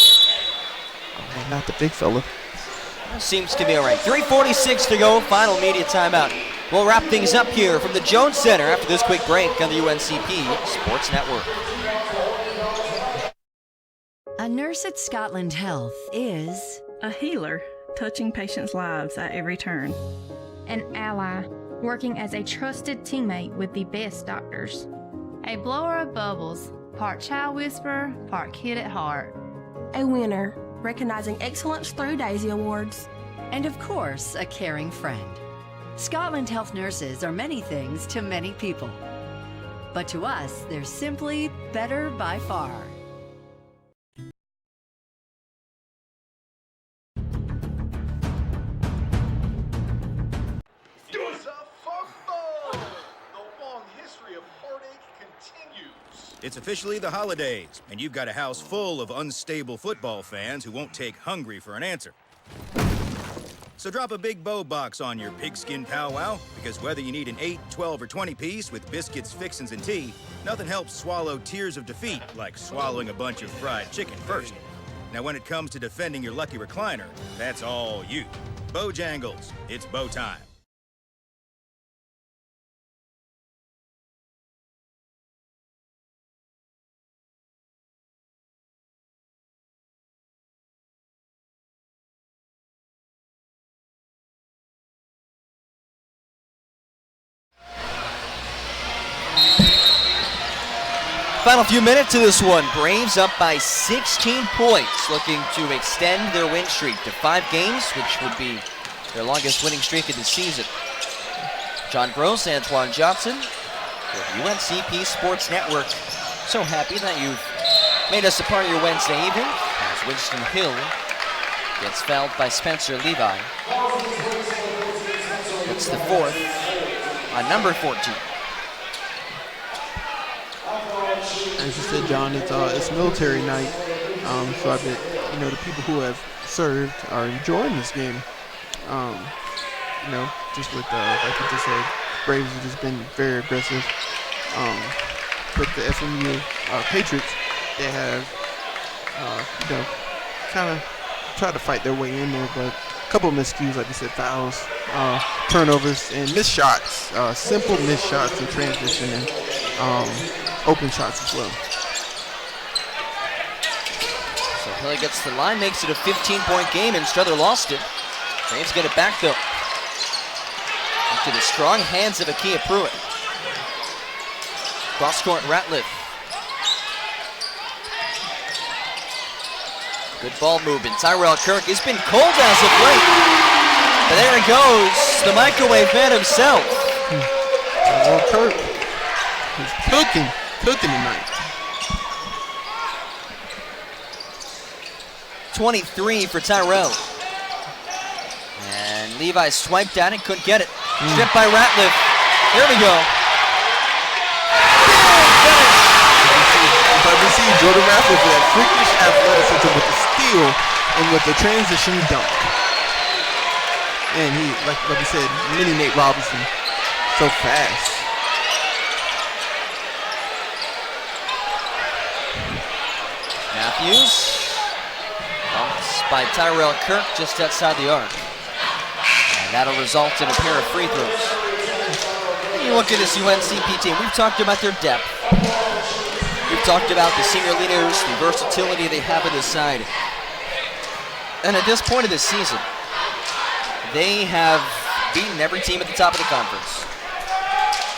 Oh, not the big fella. Seems to be all right. 3:46 to go, final media timeout. We'll wrap things up here from the Jones Center after this quick break on the UNCP Sports Network. A nurse at Scotland Health is a healer, touching patients' lives at every turn. An ally, working as a trusted teammate with the best doctors. A blower of bubbles, part child whisperer, part kid at heart. a winner, recognizing excellence through Daisy Awards. And of course, a caring friend. Scotland Health Nurses are many things to many people. But to us, they're simply better by far. It's officially the holidays, and you've got a house full of unstable football fans who won't take hungry for an answer. So drop a big bow box on your pigskin powwow, because whether you need an 8, 12, or 20 piece with biscuits, fixins, and tea, nothing helps swallow tears of defeat like swallowing a bunch of fried chicken first. Now when it comes to defending your lucky recliner, that's all you. Bojangles, it's bow time. Final few minutes to this one. Braves up by 16 points, looking to extend their win streak to 5 games, which would be their longest winning streak of the season. John Gross, Antoine Johnson, with UNCP Sports Network. So happy that you've made us a part of your Wednesday evening, as Winston Hill gets fouled by Spencer Levi. It's the 4th on number 14. As you said, John, it's military night, so I bet the people who have served are enjoying this game. Just with like you just said, Braves have just been very aggressive. With the SMU Patriots, they have kind of tried to fight their way in there, but a couple of miscues, like you said, fouls, turnovers, and missed shots. Simple missed shots in transition and open shots as well. So Hill gets the line, makes it a 15-point game, and Strother lost it. Braves get it back, though. Into the strong hands of Akia Pruitt. Cross court, Ratliff. Good ball movement. Tyrell Kirk has been cold as of late. But there he goes, the microwave man himself. Tyrell Kirk is cooking tonight. 23 for Tyrell. And Levi swiped at it, couldn't get it. Stripped by Ratliff. Here we go. But we see Jordan Ratliff with that freakish athleticism with the steal and with the transition dunk. And he, like we said, mini Nate Robinson, so fast. Matthews. Bumps by Tyrell Kirk just outside the arc. And that'll result in a pair of free throws. You look at this UNCP team, we've talked about their depth. We've talked about the senior leaders, the versatility they have on this side. And at this point of the season, they have beaten every team at the top of the conference.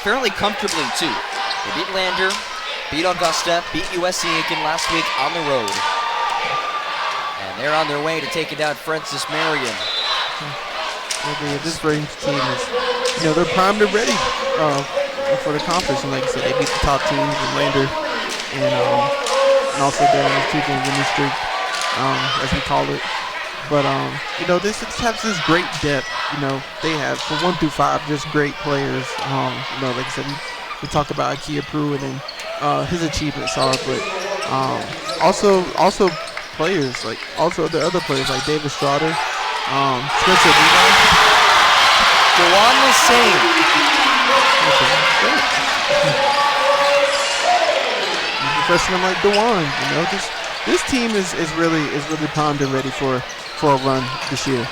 Fairly comfortably, too. They beat Lander, beat Augusta, beat USC Aiken last week on the road. And they're on their way to taking down Francis Marion. This Braves team is, they're primed and ready for the conference. And like I said, they beat the top teams in Lander and also they're on this 2-game winning streak, as we call it. But, this has this great depth. They have, from 1 through 5, just great players. Like I said, we talk about Akia Pruitt and his achievements are, but also players, like also the other players like David Strother, Spencer Levi. Dewan the same. Freshman like Dewan, this team is really primed and ready for a run this year.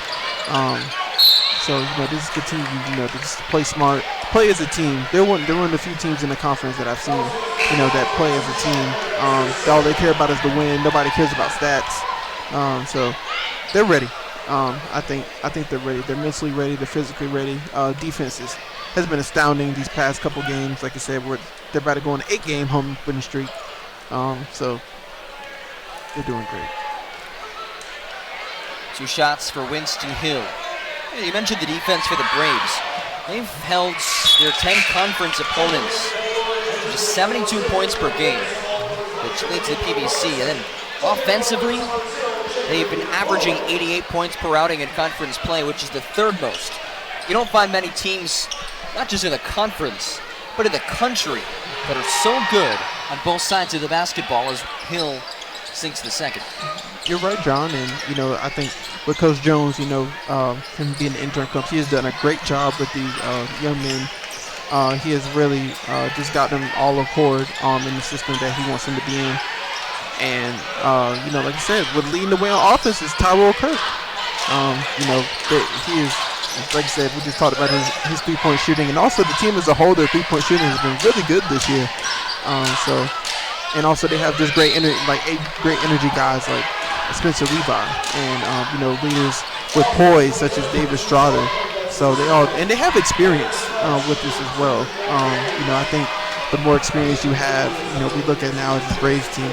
So this is the team. To just play smart, play as a team. They're one of the few teams in the conference that I've seen, that play as a team. All they care about is the win. Nobody cares about stats. So they're ready. I think they're ready. They're mentally ready. They're physically ready. Defense has been astounding these past couple games. Like I said, they're about to go on an 8-game home winning streak. So they're doing great. 2 shots for Winston Hill. You mentioned the defense for the Braves. They've held their 10 conference opponents to just 72 points per game, which leads the PBC. And then offensively, they've been averaging 88 points per outing in conference play, which is the 3rd most. You don't find many teams, not just in the conference, but in the country, that are so good on both sides of the basketball as Hill sinks the second. You're right, John, and I think with Coach Jones, him being an intern coach, he has done a great job with these young men. He has really just got them all aboard in the system that he wants them to be in. And like I said, what leading the way on offense is Tyrell Kirk. He is, like I said, we just talked about his 3-point shooting, and also the team as a whole, their 3-point shooting has been really good this year. And also they have just great energy guys like Spencer Levi, and leaders with poise such as David Strother. So they have experience with this as well. I think the more experience you have, we look at now as this Braves team,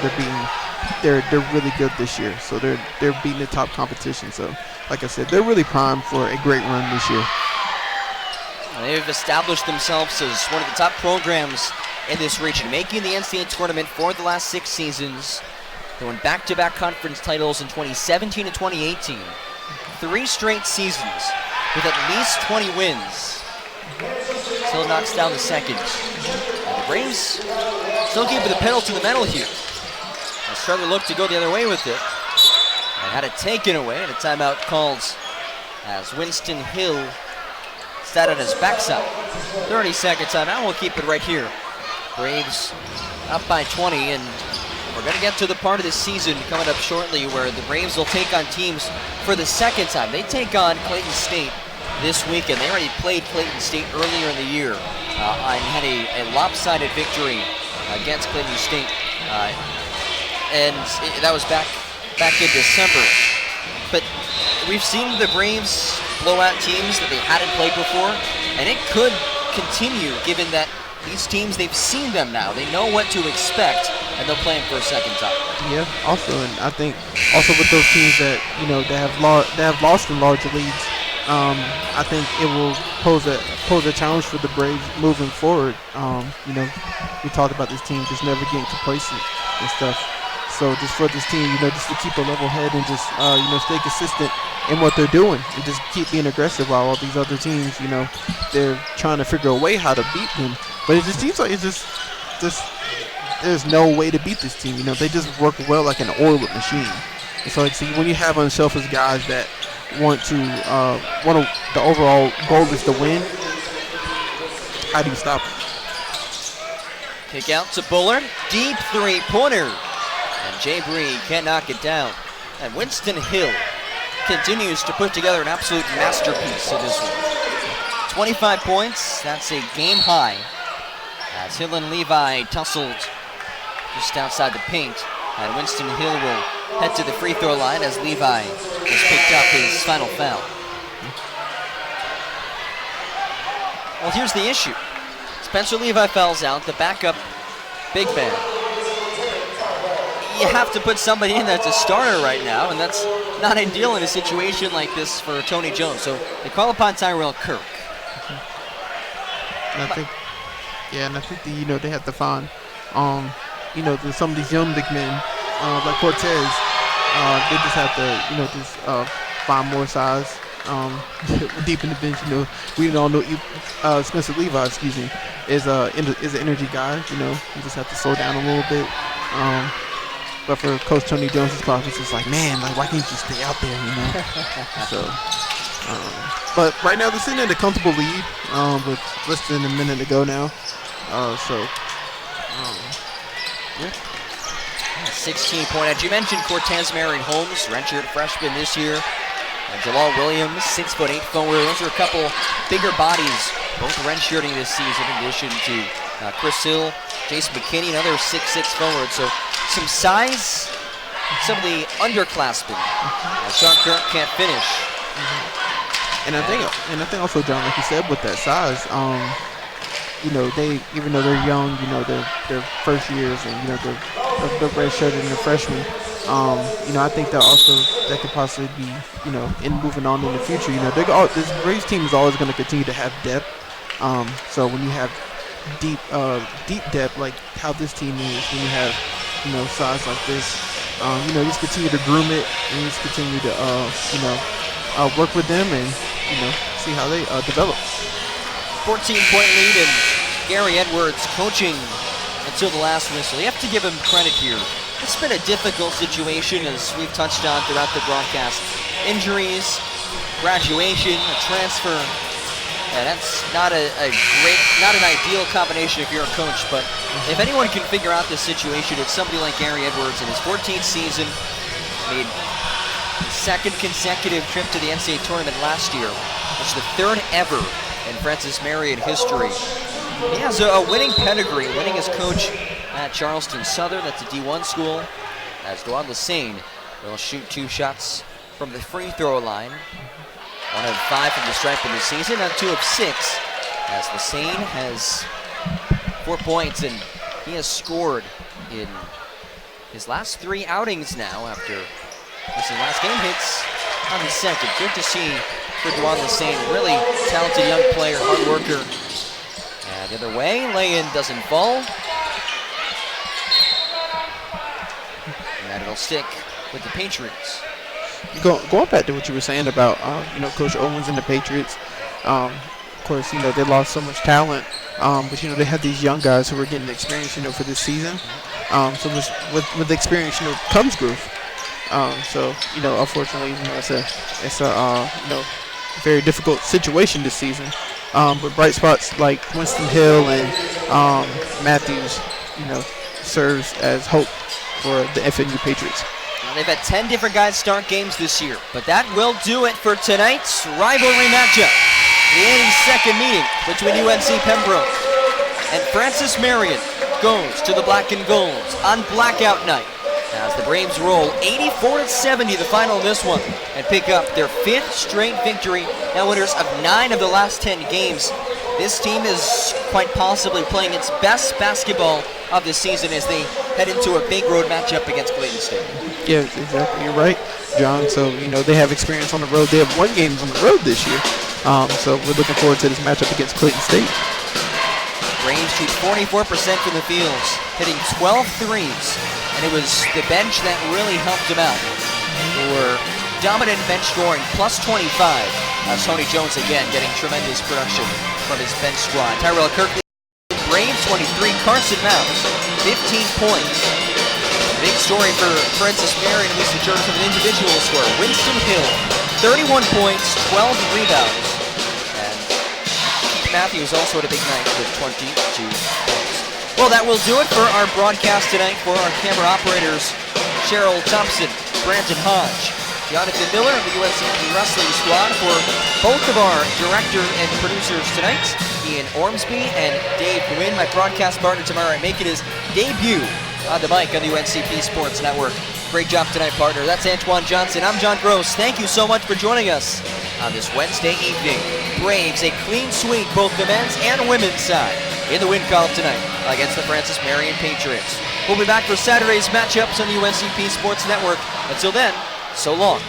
they're really good this year. So they're beating the top competition. So like I said, they're really primed for a great run this year. They've established themselves as one of the top programs in this region, making the NCAA tournament for the last 6 seasons. They won back-to-back conference titles in 2017 and 2018. 3 straight seasons with at least 20 wins. Still knocks down the second. The Braves still keeping the pedal to the metal here. Strother looked to go the other way with it and had it taken away, and a timeout called as Winston Hill sat on his backside. 30-second timeout. We'll keep it right here. Braves up by 20, and we're going to get to the part of the season coming up shortly where the Braves will take on teams for the second time. They take on Clayton State this weekend. They already played Clayton State earlier in the year and had a lopsided victory against Clayton State, and that was back in December. But we've seen the Braves blow out teams that they hadn't played before, and it could continue given that these teams, they've seen them now. They know what to expect, and they'll play them for a second time. Yeah, also, and I think also with those teams that have lost in larger leads, I think it will pose a challenge for the Braves moving forward. We talked about this team just never getting complacent and stuff. So just for this team, just to keep a level head and just stay consistent in what they're doing and just keep being aggressive while all these other teams, they're trying to figure a way how to beat them. But it just seems like it's just there's no way to beat this team. They just work well like an oiled machine. And so when you have unselfish guys that want the overall goal is to win, how do you stop them? Kick out to Bullard, deep 3-pointer, and Jay Bree can't knock it down. And Winston Hill continues to put together an absolute masterpiece in this one. 25 points, that's a game high. As Hill and Levi tussled just outside the paint, and Winston Hill will head to the free throw line as Levi has picked up his final foul. Well, here's the issue. Spencer Levi fouls out, the backup big man. You have to put somebody in that's a starter right now, and that's not ideal in a situation like this for Tony Jones. So they call upon Tyrell Kirk. And I think they have to find, some of these young big men like Cortez. They just have to, find more size deep in the bench. We all know Spencer Levi, is an energy guy. You just have to slow down a little bit. But for Coach Tony Jones' office, it's like, man, why can't you stay out there? So. But right now they're sitting in a comfortable lead with less than a minute to go now. Yeah. 16-point edge. You mentioned Cortez Marion Holmes, redshirt freshman this year. And Jalal Williams, 6'8" forward. Those are a couple bigger bodies, both redshirting this season, in addition to Chris Hill, Jason McKinney, another 6'6" forward. So some size, some of the underclassmen. Sean Kirk can't finish. And I think also, John, like you said, with that size, they, even though they're young, they're first years, and they're redshirted and they're freshmen. I think that could possibly be, in moving on in the future. This Braves team is always going to continue to have depth. So when you have deep depth like how this team is, when you have, size like this, just continue to groom it and just continue to, work with them and, see how they develop. 14-point lead, and Gary Edwards coaching until the last whistle. You have to give him credit here. It's been a difficult situation, as we've touched on throughout the broadcast. Injuries, graduation, a transfer. Yeah, that's not not an ideal combination if you're a coach, but if anyone can figure out this situation, it's somebody like Gary Edwards in his 14th season. Made his second consecutive trip to the NCAA tournament last year. It's the third ever in Francis Marion history. He has a winning pedigree, winning as coach at Charleston Southern. That's a D1 school. As Duan Lassane will shoot 2 shots from the free throw line. 1 of 5 from the stripe in the season, and 2 of 6. As Lassane has 4 points, and he has scored in his last 3 outings now after missing last game. Hits on the second. Good to see for Duan Lassane. Really talented young player, hard worker. And the other way, lay-in doesn't fall. And it'll stick with the Patriots. Going back to what you were saying about, Coach Owens and the Patriots, of course, they lost so much talent, but, they had these young guys who were getting experience, for this season. So with the experience, comes growth. So, unfortunately, it's a very difficult situation this season. But bright spots like Winston Hill and Matthews, serves as hope for the FNU Patriots. They've had 10 different guys start games this year, but that will do it for tonight's rivalry matchup. The 82nd meeting between UNC Pembroke and Francis Marion goes to the black and golds on blackout night as the Braves roll 84-70 the final in this one and pick up their 5th straight victory. Now winners of 9 of the last 10 games. This team is quite possibly playing its best basketball of the season as they head into a big road matchup against Clayton State. Yeah, exactly. You're right, John. So, they have experience on the road. They have won games on the road this year. So we're looking forward to this matchup against Clayton State. Braves shoot 44% from the fields, hitting 12 threes. And it was the bench that really helped them out. They were dominant bench scoring, plus 25. Tony Jones again getting tremendous production from his bench squad. Tyrell Kirkley, Braves 23. Carson Mouse, 15 points. Big story for Francis Marion, at least in terms of an individual score. Winston Hill, 31 points, 12 rebounds. And Keith Matthews also had a big night with 22 points. Well, that will do it for our broadcast tonight. For our camera operators, Cheryl Thompson, Brandon Hodge, Jonathan Miller of the UNCP Wrestling Squad. For both of our director and producers tonight, Ian Ormsby and Dave Gwynn, my broadcast partner tomorrow, making his debut on the mic on the UNCP Sports Network. Great job tonight, partner. That's Antoine Johnson. I'm John Gross. Thank you so much for joining us on this Wednesday evening. Braves, a clean sweep, both the men's and women's side, in the win column tonight against the Francis Marion Patriots. We'll be back for Saturday's matchups on the UNCP Sports Network. Until then, so long.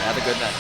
Have a good night.